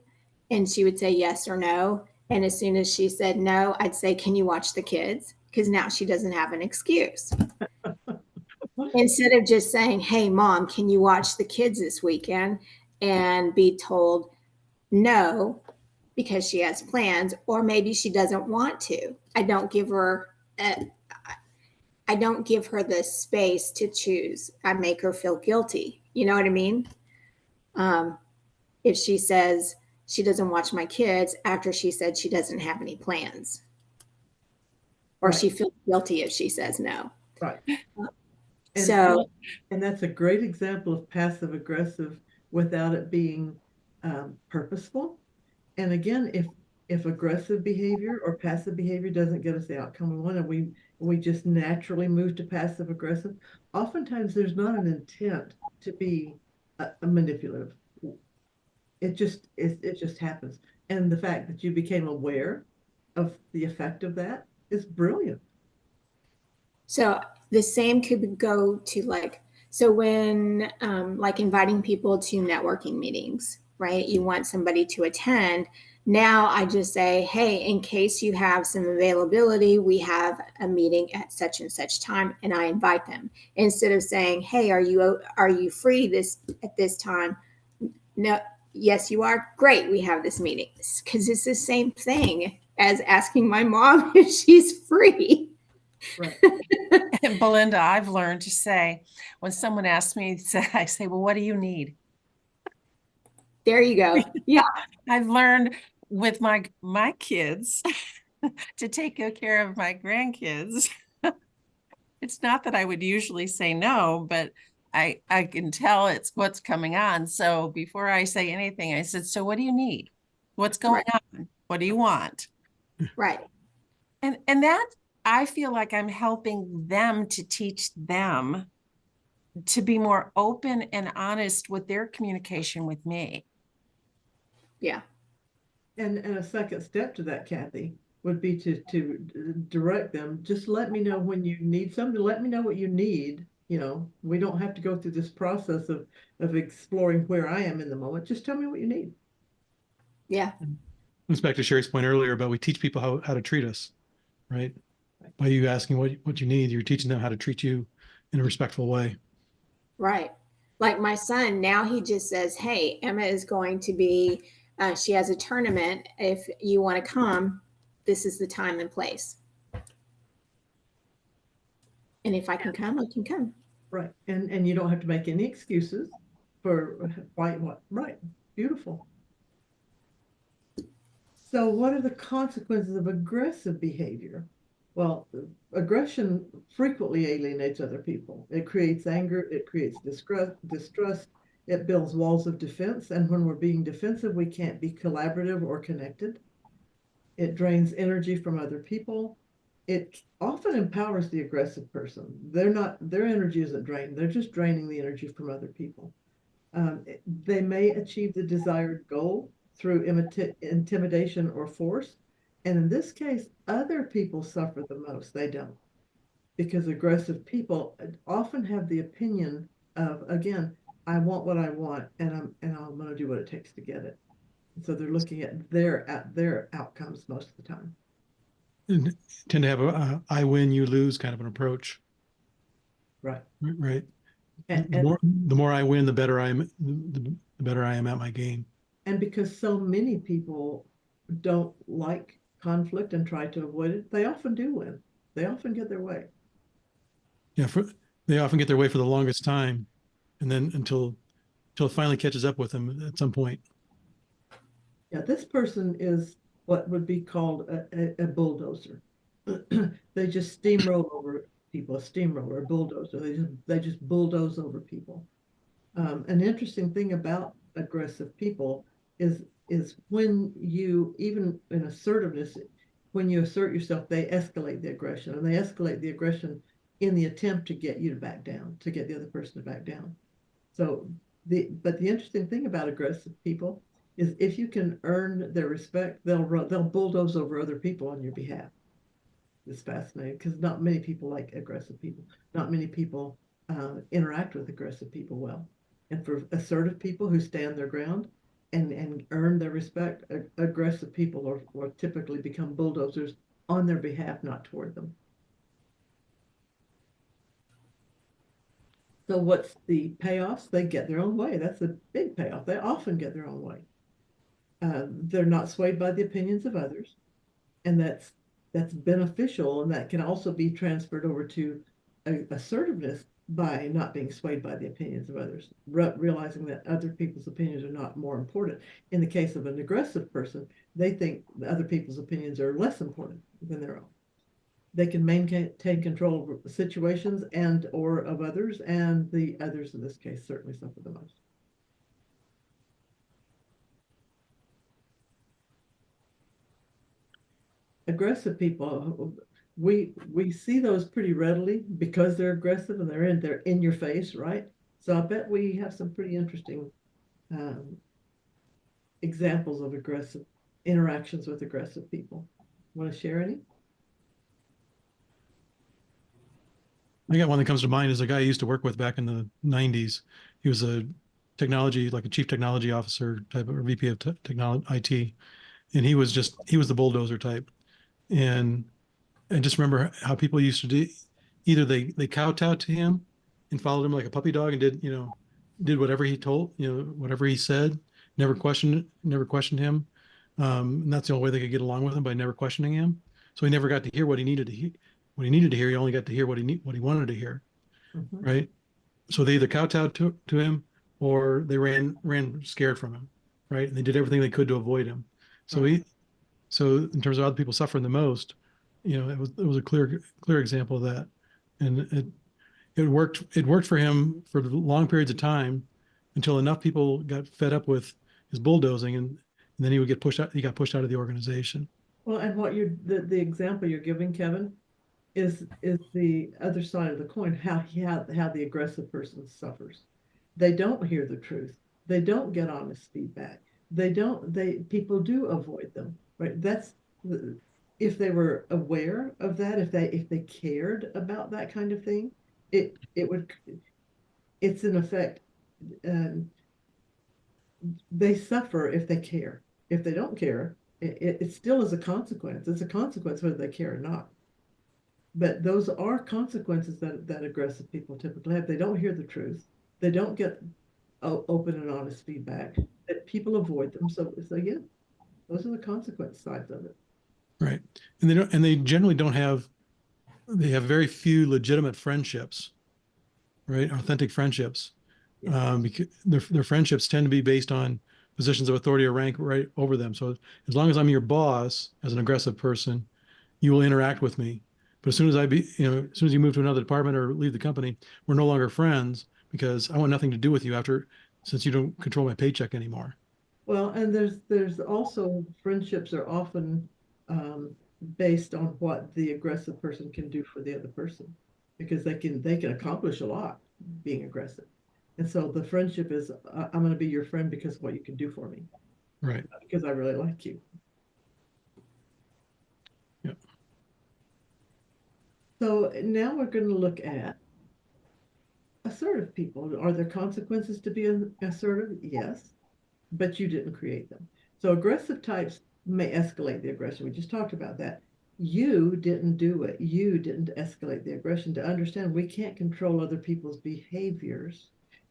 And she would say yes or no. And as soon as she said no, I'd say, can you watch the kids? Because now she doesn't have an excuse. Instead of just saying, hey, mom, can you watch the kids this weekend? And be told no because she has plans, or maybe she doesn't want to. I don't give her the space to choose. I make her feel guilty. You know what I mean? If she says she doesn't watch my kids after she said she doesn't have any plans, or Right. she feels guilty if she says no. Right. And that's a great example of passive aggressive without it being purposeful. And again, if aggressive behavior or passive behavior doesn't get us the outcome we want, and we just naturally move to passive aggressive, oftentimes there's not an intent to be a manipulative. It just happens. And the fact that you became aware of the effect of that is brilliant. So the same could go to so when like inviting people to networking meetings, right? You want somebody to attend. Now I just say, hey, in case you have some availability, we have a meeting at such and such time, and I invite them. Instead of saying, hey, are you free at this time? No, yes, you are. Great, we have this meeting. Because it's the same thing as asking my mom if she's free. Right. And Belinda, I've learned to say, when someone asks me, I say, well, what do you need? There you go. Yeah. I've learned with my kids to take good care of my grandkids. It's not that I would usually say no, but I can tell it's what's coming on. So before I say anything, I said, so what do you need? What's going on? What do you want? Right. And that, I feel like I'm helping them to teach them to be more open and honest with their communication with me. Yeah. And a second step to that, Kathy, would be to direct them. Just let me know when you need something. Let me know what you need. You know, we don't have to go through this process of exploring where I am in the moment. Just tell me what you need. Yeah. It's back to Sherry's point earlier about we teach people how to treat us, right? By you asking what you need, you're teaching them how to treat you in a respectful way. Right. Like my son, now he just says, hey, Emma is going to be, she has a tournament. If you want to come, this is the time and place. And if I can come, I can come. Right. And you don't have to make any excuses for why, what, right. Beautiful. So what are the consequences of aggressive behavior? Well, aggression frequently alienates other people. It creates anger, it creates distrust, it builds walls of defense. And when we're being defensive, we can't be collaborative or connected. It drains energy from other people. It often empowers the aggressive person. Their energy isn't drained. They're just draining the energy from other people. They may achieve the desired goal through intimidation or force. And in this case, other people suffer the most. They don't, because aggressive people often have the opinion of, again, I want what I want, and I'm going to do what it takes to get it. So they're looking at their outcomes most of the time. And tend to have a I win, you lose kind of an approach, Right. right? And, The more I win, the better the better I am at my game. and because so many people don't like conflict and try to avoid it, they often do win. They often get their way. Yeah, they often get their way for the longest time, and then until it finally catches up with them at some point. Yeah, this person is what would be called a bulldozer. They just steamroll over people, a steamroller, a bulldozer. They just bulldoze over people. An interesting thing about aggressive people is when you, even in assertiveness, when you assert yourself, they escalate the aggression, and they escalate the aggression in the attempt to get you to back down, to get the other person to back down. So but the interesting thing about aggressive people is if you can earn their respect, they'll bulldoze over other people on your behalf. It's fascinating because not many people like aggressive people. Not many people interact with aggressive people well. And for assertive people who stand their ground and earn their respect, aggressive people or typically become bulldozers on their behalf, not toward them. So what's the payoffs? They get their own way. That's a big payoff. They often get their own way. They're not swayed by the opinions of others, and that's beneficial, and that can also be transferred over to assertiveness by not being swayed by the opinions of others, realizing that other people's opinions are not more important. In the case of an aggressive person, they think other people's opinions are less important than their own. They can maintain control of situations and or of others, and the others in this case certainly suffer the most. Aggressive people, we see those pretty readily because they're aggressive and they're in your face, right? So I bet we have some pretty interesting examples of aggressive interactions with aggressive people. Want to share any? I got one that comes to mind is a guy I used to work with back in the 90s. He was a technology, like a chief technology officer type or VP of technology IT. And he was the bulldozer type. And I just remember how people used to do either they kowtowed to him and followed him like a puppy dog and did whatever he told, whatever he said, never questioned him. And that's the only way they could get along with him by never questioning him. So he never got to hear what he needed to hear. What he needed to hear, he only got to hear what he wanted to hear. Mm-hmm. Right. So they either kowtowed to him or they ran scared from him. Right. And they did everything they could to avoid him. So Right. so in terms of other people suffering the most, it was a clear example of that. And it worked for him for long periods of time until enough people got fed up with his bulldozing and then he would get pushed out. He got pushed out of the organization. Well, and what the example you're giving, Kevin, is the other side of the coin, how the aggressive person suffers. They don't hear the truth. They don't get honest feedback. People do avoid them, right? If they were aware of that, if they cared about that kind of thing, it's in effect, they suffer if they care. If they don't care, it still is a consequence. It's a consequence whether they care or not. But those are consequences that aggressive people typically have. They don't hear the truth. They don't get open and honest feedback. That people avoid them. So yeah, those are the consequence sides of it. Right. And they generally don't have, they have very few legitimate friendships, right? Authentic friendships. Yeah. Because their friendships tend to be based on positions of authority or rank right over them. So as long as I'm your boss as an aggressive person, you will interact with me. But as soon as as soon as you move to another department or leave the company, we're no longer friends because I want nothing to do with you since you don't control my paycheck anymore. Well, and there's also friendships are often based on what the aggressive person can do for the other person, because they can accomplish a lot being aggressive. And so the friendship is, I'm going to be your friend because of what you can do for me, Right. not because I really like you. Yeah. So now we're going to look at assertive people. Are there consequences to being assertive? Yes, but you didn't create them. So aggressive types may escalate the aggression. We just talked about that. You didn't do it. You didn't escalate the aggression. To understand, we can't control other people's behaviors.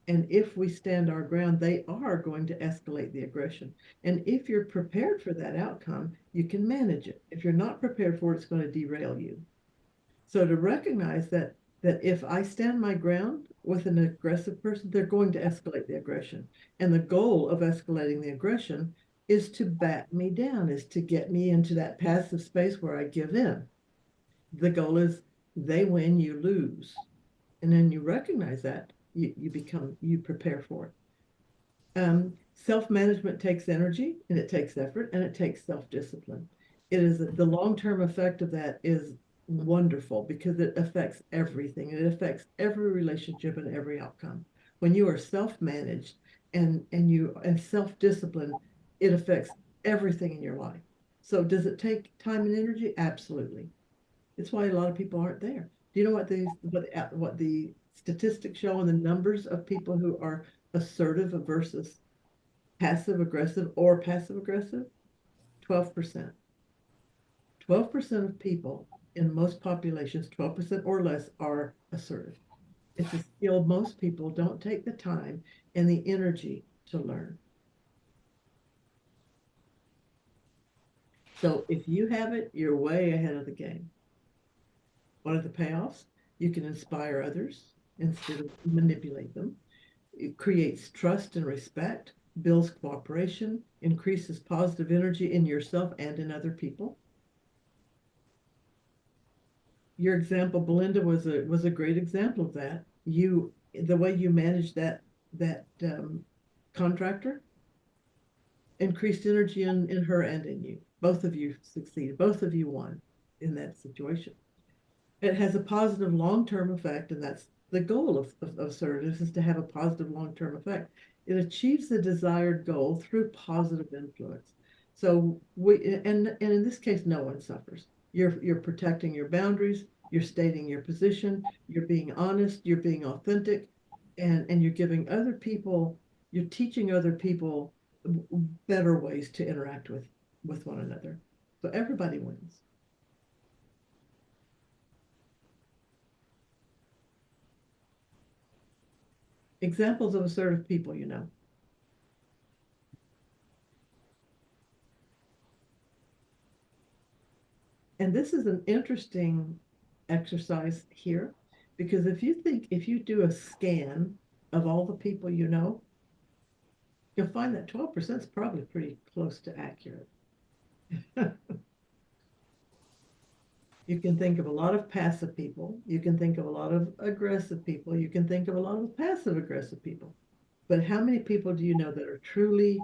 And if we stand our ground, they are going to escalate the aggression. And if you're prepared for that outcome, you can manage it. If you're not prepared for it, it's going to derail you. So to recognize that if I stand my ground with an aggressive person, they're going to escalate the aggression. And the goal of escalating the aggression is to back me down, is to get me into that passive space where I give in. The goal is they win, you lose. And then you recognize that, you prepare for it. Self-management takes energy and it takes effort and it takes self-discipline. It is the long-term effect of that is wonderful because it affects everything. It affects every relationship and every outcome. When you are self-managed and self-disciplined, it affects everything in your life. So does it take time and energy? Absolutely. It's why a lot of people aren't there. Do you know what the statistics show and the numbers of people who are assertive versus passive aggressive or passive aggressive? 12%. 12% of people in most populations, 12% or less, are assertive. It's a skill most people don't take the time and the energy to learn. So if you have it, you're way ahead of the game. What are the payoffs? You can inspire others instead of manipulate them. It creates trust and respect, builds cooperation, increases positive energy in yourself and in other people. Your example, Belinda, was a great example of that. The way you managed that contractor increased energy in her and in you. Both of you succeeded. Both of you won in that situation. It has a positive long-term effect, and that's the goal of assertiveness, is to have a positive long-term effect. It achieves the desired goal through positive influence. So and in this case, no one suffers. You're protecting your boundaries, you're stating your position, you're being honest, you're being authentic, and you're giving other people, you're teaching other people better ways to interact with one another. So everybody wins. Examples of assertive people, And this is an interesting exercise here, because if you do a scan of all the people you know, you'll find that 12% is probably pretty close to accurate. You can think of a lot of passive people. You can think of a lot of aggressive people. You can think of a lot of passive aggressive people. But how many people do you know that are truly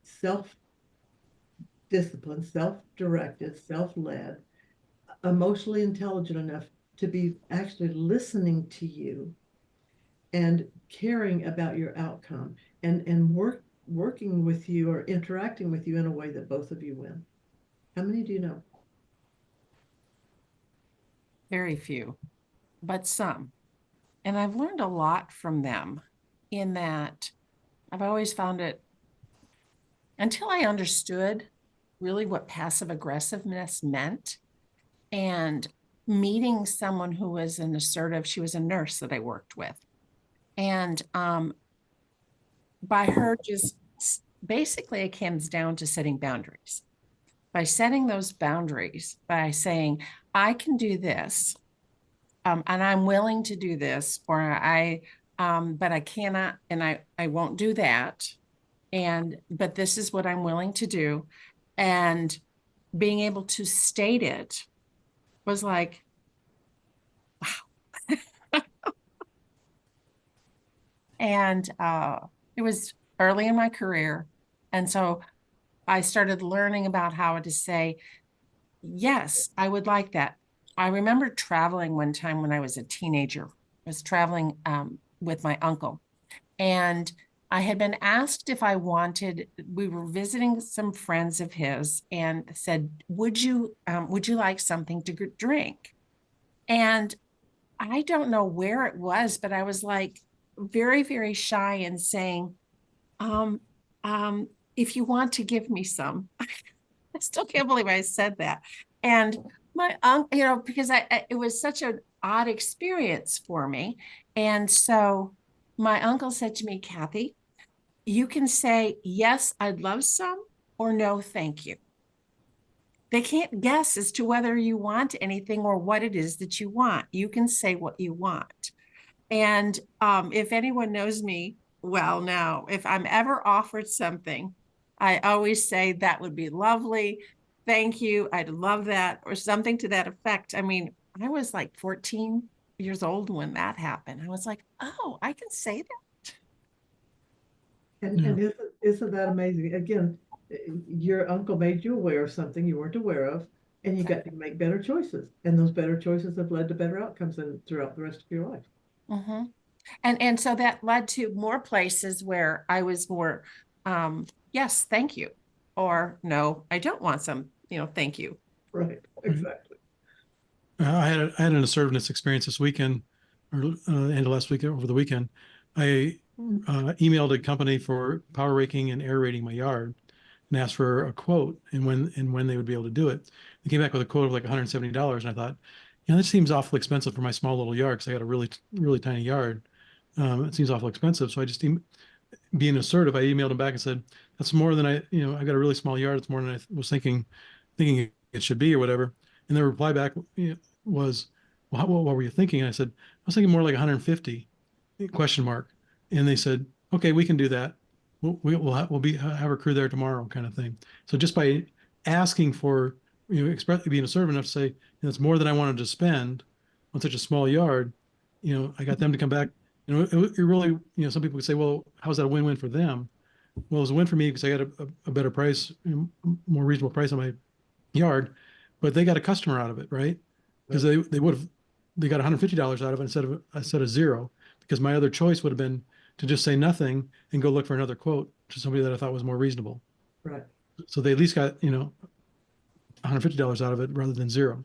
self-disciplined, self-directed, self-led, emotionally intelligent enough to be actually listening to you and caring about your outcome and working with you or interacting with you in a way that both of you win? How many do you know? Very few, but some. And I've learned a lot from them in that I've always found it until I understood really what passive aggressiveness meant. And meeting someone who was an assertive, she was a nurse that I worked with. And by her just basically it comes down to setting boundaries. By setting those boundaries, by saying, I can do this, and I'm willing to do this, or but I cannot, and I won't do that. But this is what I'm willing to do. And being able to state it was like, wow. And it was early in my career. And so I started learning about how to say, yes, I would like that. I remember traveling one time when I was a teenager. I was traveling with my uncle, and I had been asked if I wanted, we were visiting some friends of his and said, would you like something to drink? And I don't know where it was, but I was like very, very shy and saying, um, um, if you want to give me some. I still can't believe I said that. And my uncle, because it was such an odd experience for me. And so my uncle said to me, Kathy, you can say, yes, I'd love some, or no, thank you. They can't guess as to whether you want anything or what it is that you want. You can say what you want. And if anyone knows me well now, if I'm ever offered something, I always say that would be lovely. Thank you. I'd love that, or something to that effect. I mean, I was like 14 years old when that happened. I was like, oh, I can say that. And isn't that amazing? Again, your uncle made you aware of something you weren't aware of, and you got to make better choices. And those better choices have led to better outcomes throughout the rest of your life. Mm-hmm. And so that led to more places where I was more, yes, thank you, or no, I don't want some, thank you. Right, exactly. I had an assertiveness experience this weekend, or end of last week, over the weekend. I emailed a company for power raking and air rating my yard, and asked for a quote and when they would be able to do it. They came back with a quote of like $170, and I thought, this seems awfully expensive for my small little yard because I got a really tiny yard. It seems awful expensive, so I just being assertive, I emailed them back and said, that's more than I got a really small yard. It's more than I was thinking it should be or whatever. And their reply back was, well, what were you thinking? And I said, I was thinking more like 150 question mark. And they said, okay, we can do that. We'll have a crew there tomorrow, kind of thing. So just by asking for, expressly being assertive enough to say, it's more than I wanted to spend on such a small yard, I got them to come back. It really, some people would say, well, how's that a win-win for them? Well, it was a win for me because I got a better price, more reasonable price on my yard, but they got a customer out of it, right? Because they got $150 out of it instead of zero, because my other choice would have been to just say nothing and go look for another quote to somebody that I thought was more reasonable. Right. So they at least got, $150 out of it rather than zero.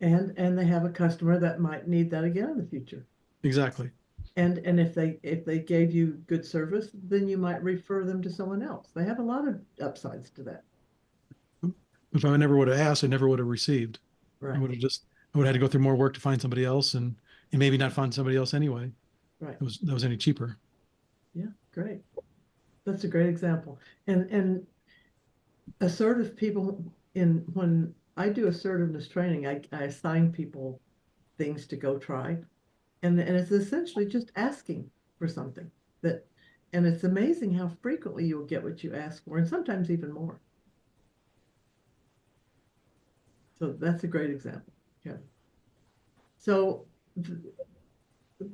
And they have a customer that might need that again in the future. Exactly. And if they gave you good service, then you might refer them to someone else. They have a lot of upsides to that. If I never would have asked, I never would have received. Right. I would have had to go through more work to find somebody else, and maybe not find somebody else anyway. Right. That was any cheaper. Yeah, great. That's a great example. And assertive people, when I do assertiveness training, I assign people things to go try. And it's essentially just asking for something and it's amazing how frequently you'll get what you ask for, and sometimes even more. So that's a great example. Yeah. So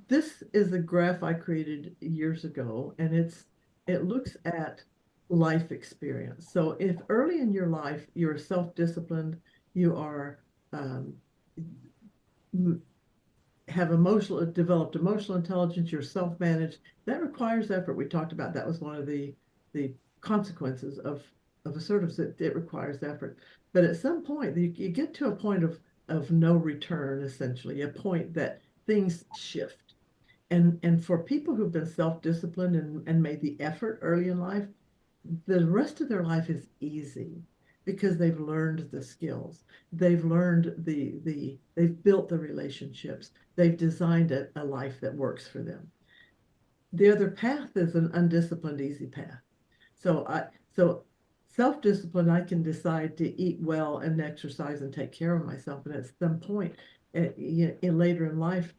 this is a graph I created years ago, and it looks at life experience. So if early in your life you're self-disciplined, you are have developed emotional intelligence, you're self-managed, that requires effort. We talked about that was one of the consequences of assertiveness. It requires effort. But at some point you get to a point of no return, essentially, a point that things shift. And for people who've been self-disciplined and made the effort early in life, the rest of their life is easy because they've learned the skills. They've learned they've built the relationships. They've designed a life that works for them. The other path is an undisciplined, easy path. So self-discipline, I can decide to eat well and exercise and take care of myself. And at some point later in life,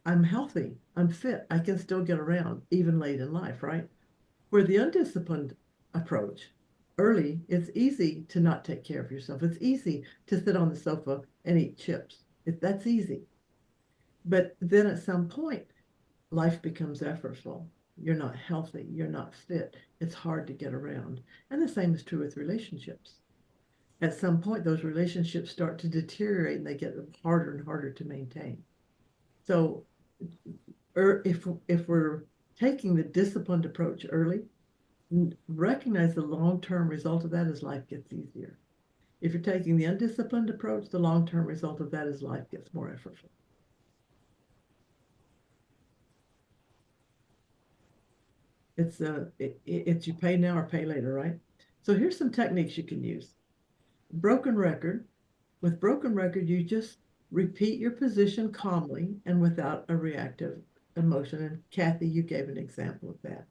I'm healthy, I'm fit, I can still get around even late in life, right? Where the undisciplined approach, early, it's easy to not take care of yourself. It's easy to sit on the sofa and eat chips. That's easy. But then at some point, life becomes effortful. You're not healthy. You're not fit. It's hard to get around. And the same is true with relationships. At some point, those relationships start to deteriorate and they get harder and harder to maintain. So if we're taking the disciplined approach early, recognize the long-term result of that is life gets easier. If you're taking the undisciplined approach, the long-term result of that is life gets more effortful. It's you pay now or pay later, right? So here's some techniques you can use. Broken record. With broken record, you just repeat your position calmly and without a reactive emotion. And Kathy, you gave an example of that.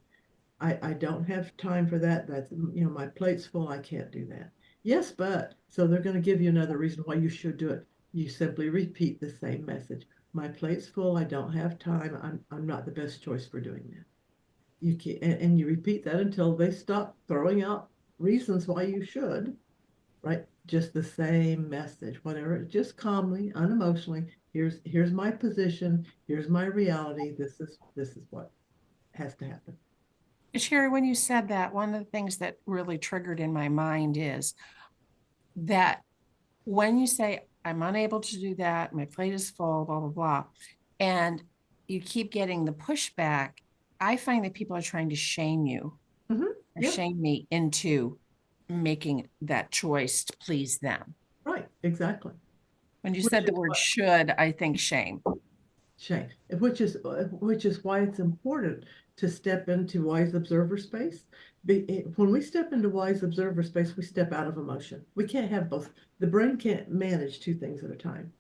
I don't have time for that. That's, my plate's full. I can't do that. Yes, but, so they're going to give you another reason why you should do it. You simply repeat the same message. My plate's full. I don't have time. I'm not the best choice for doing that. You can, and you repeat that until they stop throwing out reasons why you should, right? Just the same message, whatever, just calmly, unemotionally. Here's my position. Here's my reality. This is what has to happen. Sherry, when you said that, one of the things that really triggered in my mind is that when you say, I'm unable to do that, my plate is full, blah, blah, blah, and you keep getting the pushback, I find that people are trying to shame you or Yeah, shame me into making that choice to please them. right, exactly. When you Which said the is word what- should, I think shame. Shame, which is why it's important to step into wise observer space. When we step into wise observer space, we step out of emotion. We can't have both. The brain can't manage two things at a time.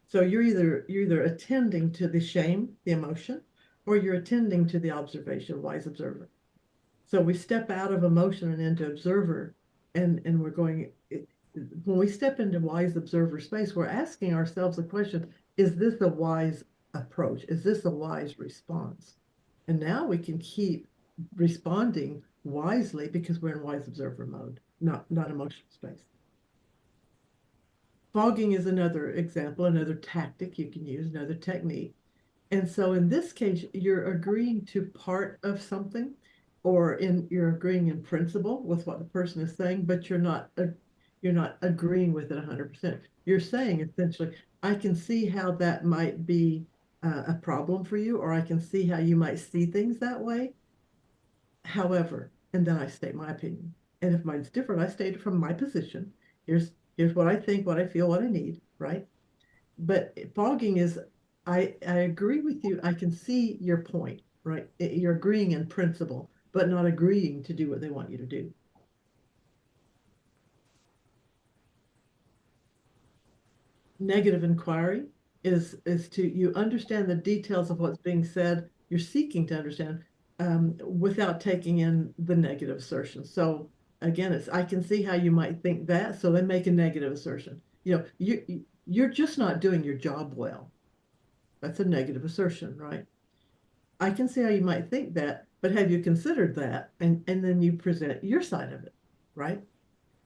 So you're either attending to the shame, the emotion, or you're attending to the observation, wise observer. So we step out of emotion and into observer, and we're going. When we step into wise observer space, we're asking ourselves a question: is this a wise approach? Is this a wise response? And now we can keep responding wisely because we're in wise observer mode, not emotional space. Fogging is another example, another tactic you can use, another technique. And so in this case, you're agreeing to part of something, or you're agreeing in principle with what the person is saying, but you're not agreeing with it 100%. You're saying essentially, I can see how that might be a problem for you, or I can see how you might see things that way. However, and then I state my opinion. And if mine's different, I state it from my position. Here's what I think, what I feel, what I need, right? But fogging is, I agree with you. I can see your point, right? You're agreeing in principle, but not agreeing to do what they want you to do. Negative inquiry is to, you understand the details of what's being said. You're seeking to understand without taking in the negative assertion. So again, it's, I can see how you might think that, so they make a negative assertion. You're just not doing your job well. That's a negative assertion, right? I can see how you might think that, but have you considered that? And then you present your side of it, right?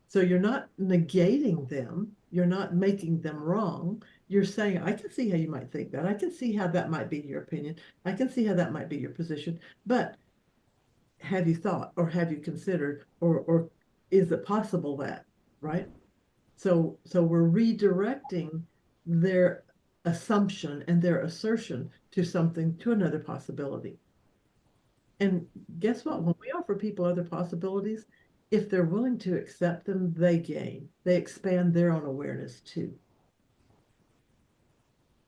So you're not negating them. You're not making them wrong. You're saying, I can see how you might think that. I can see how that might be your opinion. I can see how that might be your position. But have you thought, or have you considered, or is it possible that, right? So we're redirecting their assumption and their assertion to something, to another possibility. And guess what? When we offer people other possibilities, if they're willing to accept them, they gain. They expand their own awareness too.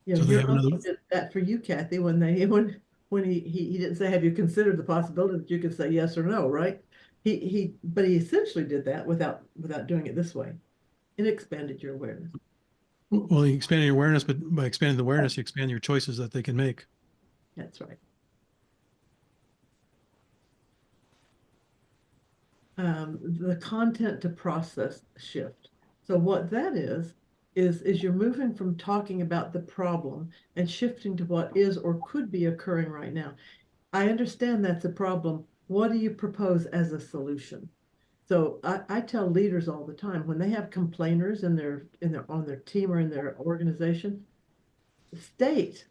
You So know, they your have uncle another, did that for you, Kathy, when he didn't say, have you considered the possibility that you could say yes or no, right? But he essentially did that without doing it this way. It expanded your awareness. well, you expand your awareness, but by expanding the awareness, you expand your choices that they can make. That's right. The content to process shift. So what that is you're moving from talking about the problem and shifting to what is or could be occurring right now. I understand that's a problem. What do you propose as a solution? So I tell leaders all the time when they have complainers on their team or in their organization, state,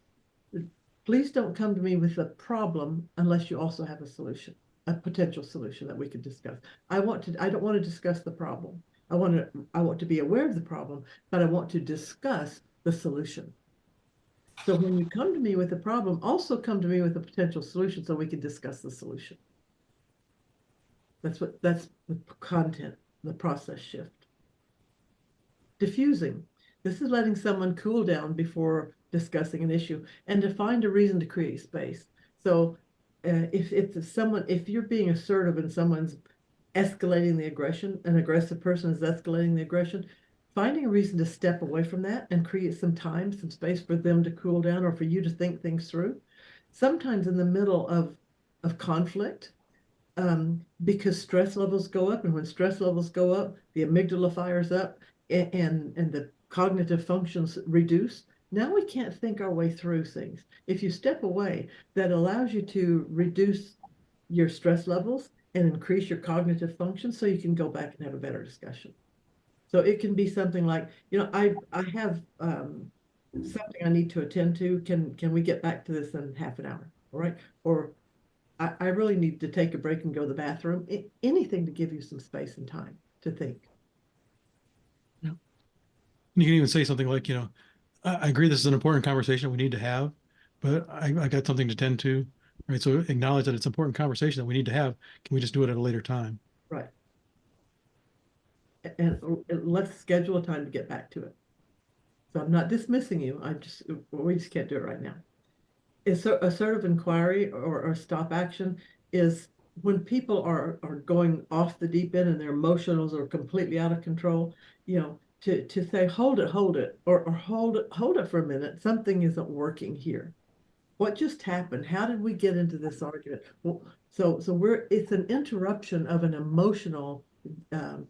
please don't come to me with a problem unless you also have a solution, a potential solution that we could discuss. I don't want to discuss the problem. I want to be aware of the problem, but I want to discuss the solution. So when you come to me with a problem, also come to me with a potential solution so we can discuss the solution. That's the content, the process shift. Diffusing. This is letting someone cool down before discussing an issue and to find a reason to create space. So if you're being assertive and someone's escalating the aggression, an aggressive person is escalating the aggression, finding a reason to step away from that and create some time, some space for them to cool down or for you to think things through. Sometimes in the middle of conflict, because stress levels go up, and when stress levels go up, the amygdala fires up, and the cognitive functions reduce. Now we can't think our way through things. If you step away, that allows you to reduce your stress levels and increase your cognitive function so you can go back and have a better discussion. So it can be something like, I have something I need to attend to. Can we get back to this in half an hour? All right. Or I really need to take a break and go to the bathroom. Anything to give you some space and time to think. Yeah. You can even say something like, I agree this is an important conversation we need to have, but I got something to tend to, right? So acknowledge that it's an important conversation that we need to have. Can we just do it at a later time? Right. And let's schedule a time to get back to it. So I'm not dismissing you. We just can't do it right now. Assertive inquiry or stop action is when people are going off the deep end and their emotions are completely out of control, to say, hold it, or hold it for a minute. Something isn't working here. What just happened? How did we get into this argument? Well, so it's an interruption of an emotional um,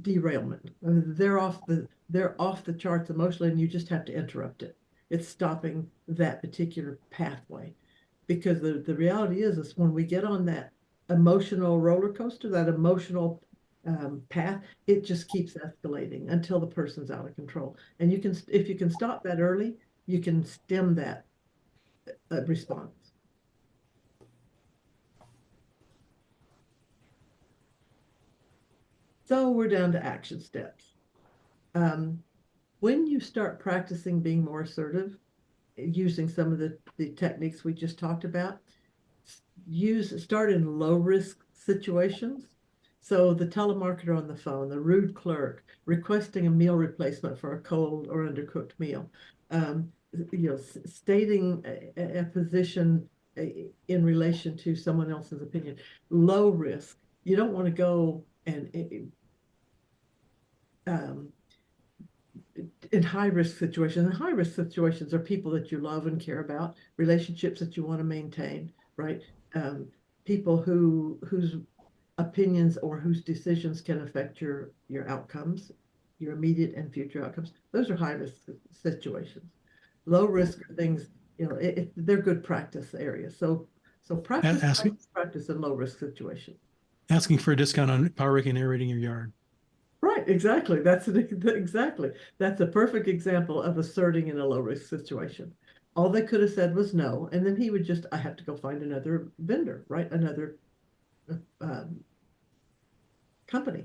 derailment. I mean, they're off the charts emotionally, and you just have to interrupt it. It's stopping that particular pathway. Because the reality is when we get on that emotional roller coaster, that emotional path, it just keeps escalating until the person's out of control. And if you can stop that early, you can stem that response. So we're down to action steps. When you start practicing being more assertive, using some of the techniques we just talked about, start in low risk situations. So the telemarketer on the phone, the rude clerk, requesting a meal replacement for a cold or undercooked meal, stating a position in relation to someone else's opinion. Low risk. You don't want to go and um, in high risk situations. And high risk situations are people that you love and care about, relationships that you want to maintain, right? People whose opinions or whose decisions can affect your outcomes, your immediate and future outcomes. Those are high risk situations. Low risk are things, they're good practice areas. So practice, Asking practice in low risk situations. asking for a discount on power raking and aerating your yard. Right, exactly. Exactly. That's a perfect example of asserting in a low risk situation. All they could have said was no, and then he would I have to go find another vendor, right? Another um, company.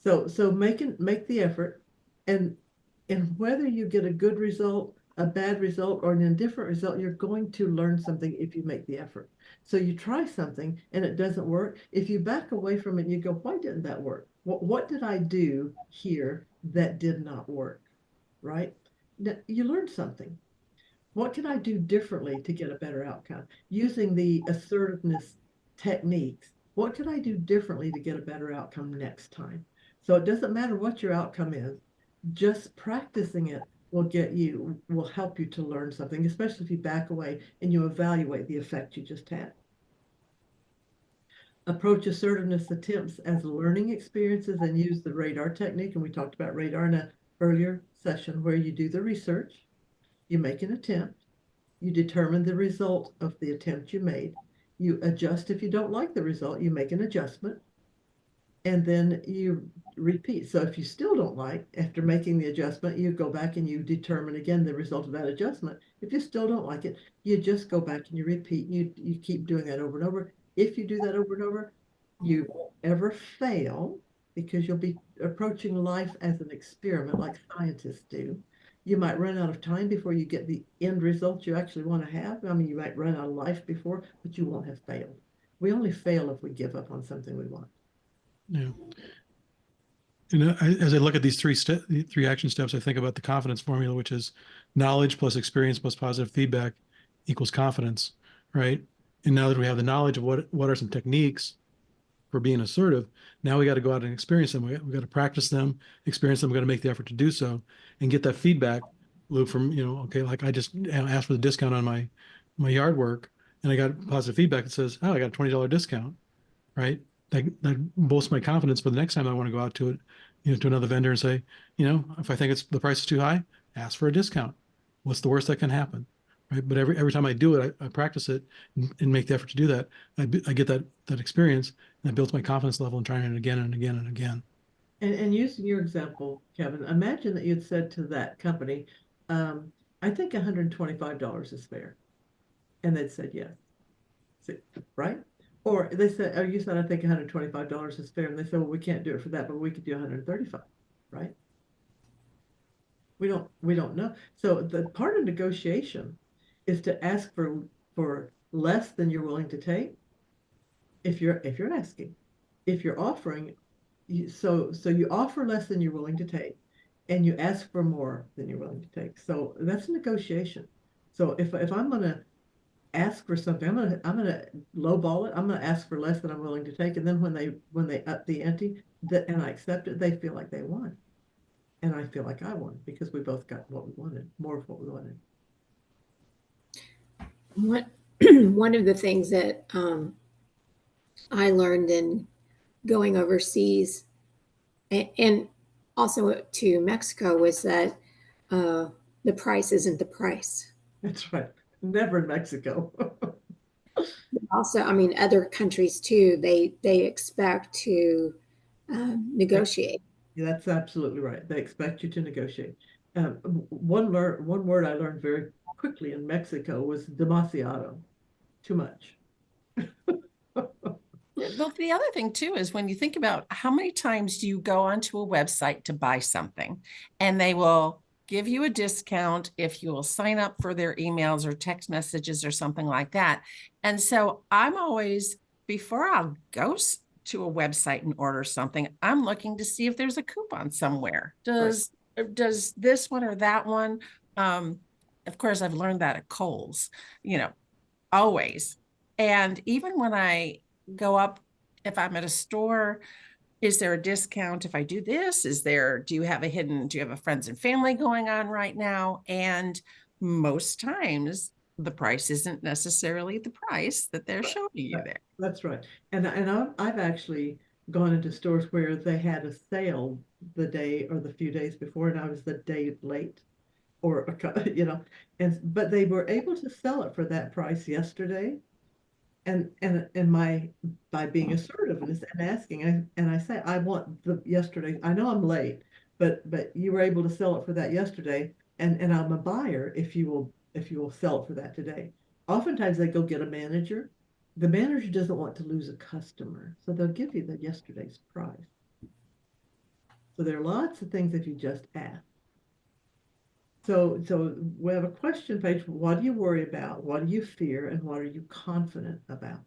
So make the effort, and whether you get a good result, a bad result, or an indifferent result, you're going to learn something if you make the effort. So you try something and it doesn't work. If you back away from it and you go, why didn't that work? What did I do here that did not work? Right? You learned something. What can I do differently to get a better outcome? Using the assertiveness techniques, what can I do differently to get a better outcome next time? So it doesn't matter what your outcome is, just practicing it will help you to learn something, especially if you back away and you evaluate the effect you just had. Approach assertiveness attempts as learning experiences and use the radar technique. And we talked about radar in an earlier session, where you do the research, you make an attempt, you determine the result of the attempt you made, you adjust. If you don't like the result, you make an adjustment, and then you repeat. So if you still don't like, after making the adjustment, you go back and you determine again the result of that adjustment. If you still don't like it, you just go back and you repeat. You keep doing that over and over. If you do that over and over, you won't ever fail, because you'll be approaching life as an experiment like scientists do. You might run out of time before you get the end result you actually want to have. I mean, you might run out of life before, but you won't have failed. We only fail if we give up on something we want. Yeah. As I look at these three action steps, I think about the confidence formula, which is knowledge plus experience plus positive feedback equals confidence, right? And now that we have the knowledge of what are some techniques for being assertive, now we got to go out and experience them. We got to practice them, experience them. We got to make the effort to do so and get that feedback loop from, okay, like I just asked for the discount on my yard work, and I got positive feedback that says, oh, I got a $20 discount, right? That boosts my confidence for the next time I want to go out to it, to another vendor and say, if I think the price is too high, ask for a discount. What's the worst that can happen, right? But every time I do it, I practice it and make the effort to do that. I get that experience, and that builds my confidence level and trying it again and again and again. And using your example, Kevin, imagine that you'd said to that company, I think $125 is fair. And they'd said yes. Right? Or they said, oh, you said, I think $125 is fair. And they said, well, we can't do it for that, but we could do 135, right? We don't know. So the part of negotiation is to ask for less than you're willing to take. If you're asking, if you're offering, so you offer less than you're willing to take, and you ask for more than you're willing to take. So that's a negotiation. So if I'm gonna ask for something, I'm gonna lowball it. I'm gonna ask for less than I'm willing to take, and then when they up the ante, and I accept it, they feel like they won, and I feel like I won, because we both got what we wanted, more of what we wanted. One of the things that I learned in going overseas and also to Mexico was that the price isn't the price. That's right. Never in Mexico. Also, I mean, other countries too, they expect to negotiate. Yeah, that's absolutely right. They expect you to negotiate. One word I learned very quickly in Mexico was demasiado, too much. Well, the other thing too is when you think about how many times do you go onto a website to buy something, and they will give you a discount if you will sign up for their emails or text messages or something like that. And so I'm always, before I'll go to a website and order something, I'm looking to see if there's a coupon somewhere. Does this one or that one? Of course, I've learned that at Kohl's, always. And even when I go up, if I'm at a store, is there a discount if I do this? Do you have a friends and family going on right now? And most times the price isn't necessarily the price that they're showing you there. That's right. And I've actually gone into stores where they had a sale the day or the few days before, and I was the day late, or but they were able to sell it for that price yesterday. And by being assertive and asking, and I say, I want the yesterday. I know I'm late, but you were able to sell it for that yesterday, and I'm a buyer if you will sell it for that today. Oftentimes they go get a manager. The manager doesn't want to lose a customer, so they'll give you the yesterday's price. So there are lots of things if you just ask. So we have a question page. What do you worry about? What do you fear? And what are you confident about?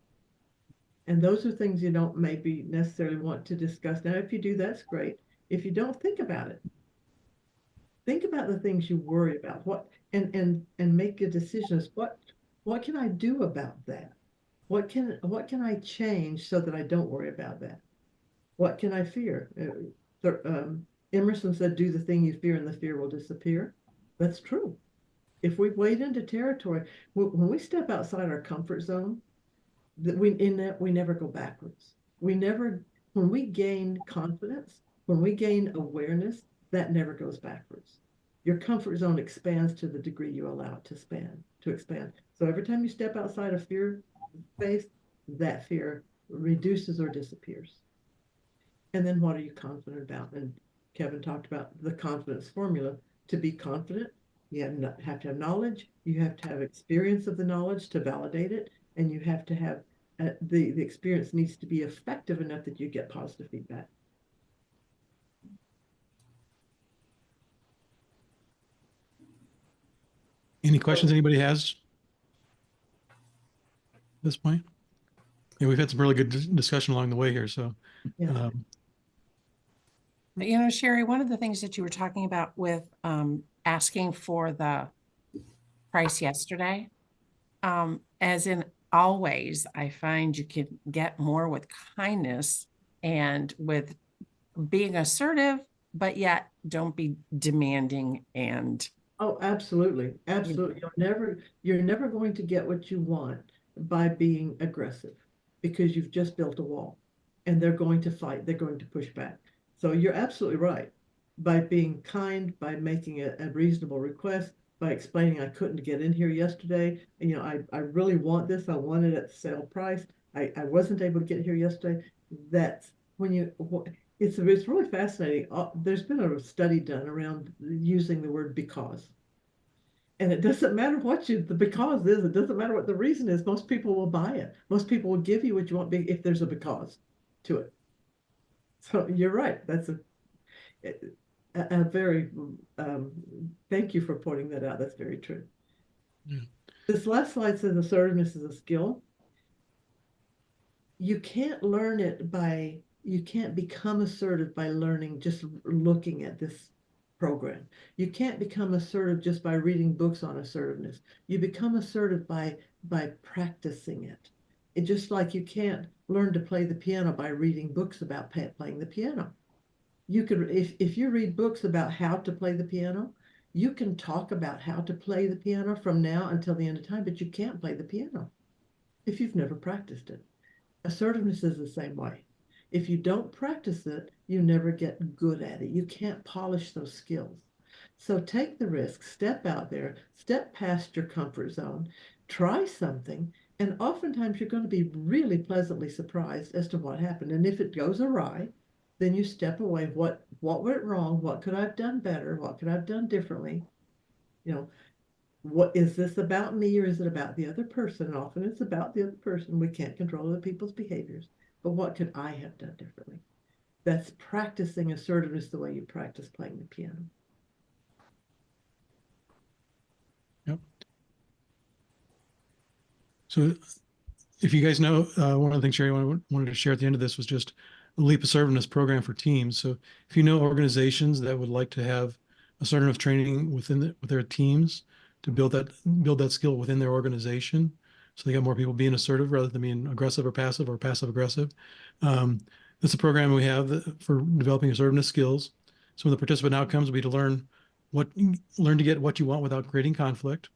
And those are things you don't maybe necessarily want to discuss. Now, if you do, that's great. If you don't, think about it. Think about the things you worry about. And make a decision as what can I do about that? What can I change so that I don't worry about that? What can I fear? Emerson said, do the thing you fear and the fear will disappear. That's true. If we wade into territory, when we step outside our comfort zone, we never go backwards. When we gain confidence, when we gain awareness, that never goes backwards. Your comfort zone expands to the degree you allow it to expand. So every time you step outside of fear space, that fear reduces or disappears. And then what are you confident about? And Kevin talked about the confidence formula. To be confident, you have to have knowledge, you have to have experience of the knowledge to validate it, and you have to have the experience needs to be effective enough that you get positive feedback. Any questions anybody has at this point? Yeah, we've had some really good discussion along the way here. So, Yeah. You know, Sherry, one of the things that you were talking about with asking for the price yesterday, as in always, I find you can get more with kindness and with being assertive, but yet don't be demanding and Oh, absolutely. Absolutely. You're never going to get what you want by being aggressive because you've just built a wall and they're going to fight, they're going to push back. So you're absolutely right. By being kind, by making a reasonable request, by explaining I couldn't get in here yesterday, and I really want this, I want it at sale price. I wasn't able to get here yesterday. That's when it's really fascinating. There's been a study done around using the word because. And it doesn't matter what the because is, it doesn't matter what the reason is. Most people will buy it. Most people will give you what you want if there's a because to it. So you're right. That's a very, thank you for pointing that out. That's very true. Yeah. This last slide says assertiveness is a skill. You can't you can't become assertive by learning, just looking at this program. You can't become assertive just by reading books on assertiveness. You become assertive by practicing it. It's just like you can't learn to play the piano by reading books about playing the piano. You could, if you read books about how to play the piano, you can talk about how to play the piano from now until the end of time, but you can't play the piano if you've never practiced it. Assertiveness is the same way. If you don't practice it, you never get good at it. You can't polish those skills. So take the risk, step out there, step past your comfort zone, try something, and oftentimes you're going to be really pleasantly surprised as to what happened. And if it goes awry, then you step away. What went wrong? What could I have done better? What could I have done differently? What is this about me or is it about the other person? And often it's about the other person. We can't control other people's behaviors, but what could I have done differently? That's practicing assertiveness the way you practice playing the piano. Yep. So if you guys know, one of the things Sherry wanted to share at the end of this was just a Leap Assertiveness program for teams. So if you know organizations that would like to have assertiveness training with their teams to build that skill within their organization, so they got more people being assertive rather than being aggressive or passive aggressive. That's a program we have for developing assertiveness skills. Some of the participant outcomes will be to learn to get what you want without creating conflict,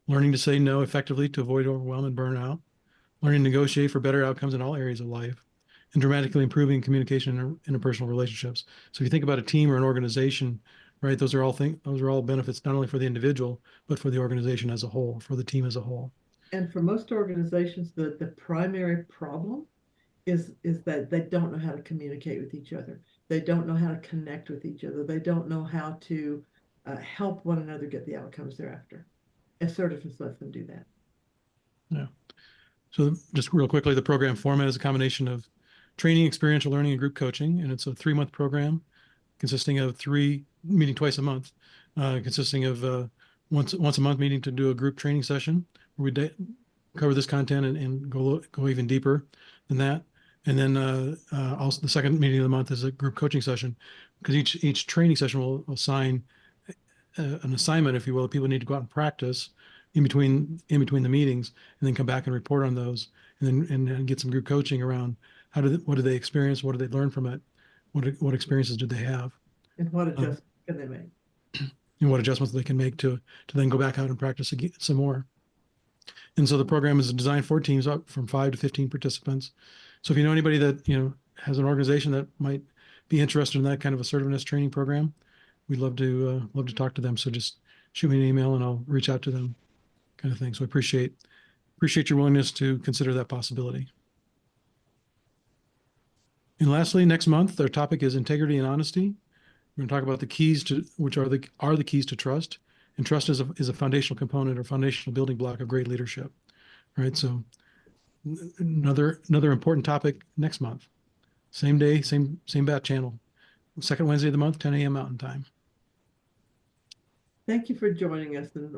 learning to say no effectively to avoid overwhelm and burnout, learning to negotiate for better outcomes in all areas of life, and dramatically improving communication and interpersonal relationships. So if you think about a team or an organization, right, those are all benefits not only for the individual, but for the organization as a whole, for the team as a whole. And for most organizations, the primary problem is that they don't know how to communicate with each other. They don't know how to connect with each other. They don't know how to help one another get the outcomes they're after. Assertiveness lets them do that. Yeah. So just real quickly, the program format is a combination of training, experiential learning, and group coaching. And it's a 3-month program consisting of meeting twice a month, consisting of once a month meeting to do a group training session where we cover this content and go even deeper than that. And then also the second meeting of the month is a group coaching session, because each training session will assign an assignment, if you will. People need to go out and practice in between the meetings, and then come back and report on those, and then get some group coaching around what did they experience, what did they learn from it, what experiences did they have, And what adjustments can they make? and what adjustments they can make to then go back out and practice again, some more. And so the program is designed for teams up from 5 to 15 participants. So if you know anybody that, has an organization that might be interested in that kind of assertiveness training program, we'd love to talk to them. So just shoot me an email and I'll reach out to them, kind of thing. So I appreciate your willingness to consider that possibility. And lastly, next month, our topic is integrity and honesty. We're going to talk about the keys to, which are the keys to trust. And trust is a foundational component or foundational building block of great leadership, right? So another important topic next month. Same day, same bat channel. Second Wednesday of the month, 10 a.m. Mountain Time. Thank you for joining us, and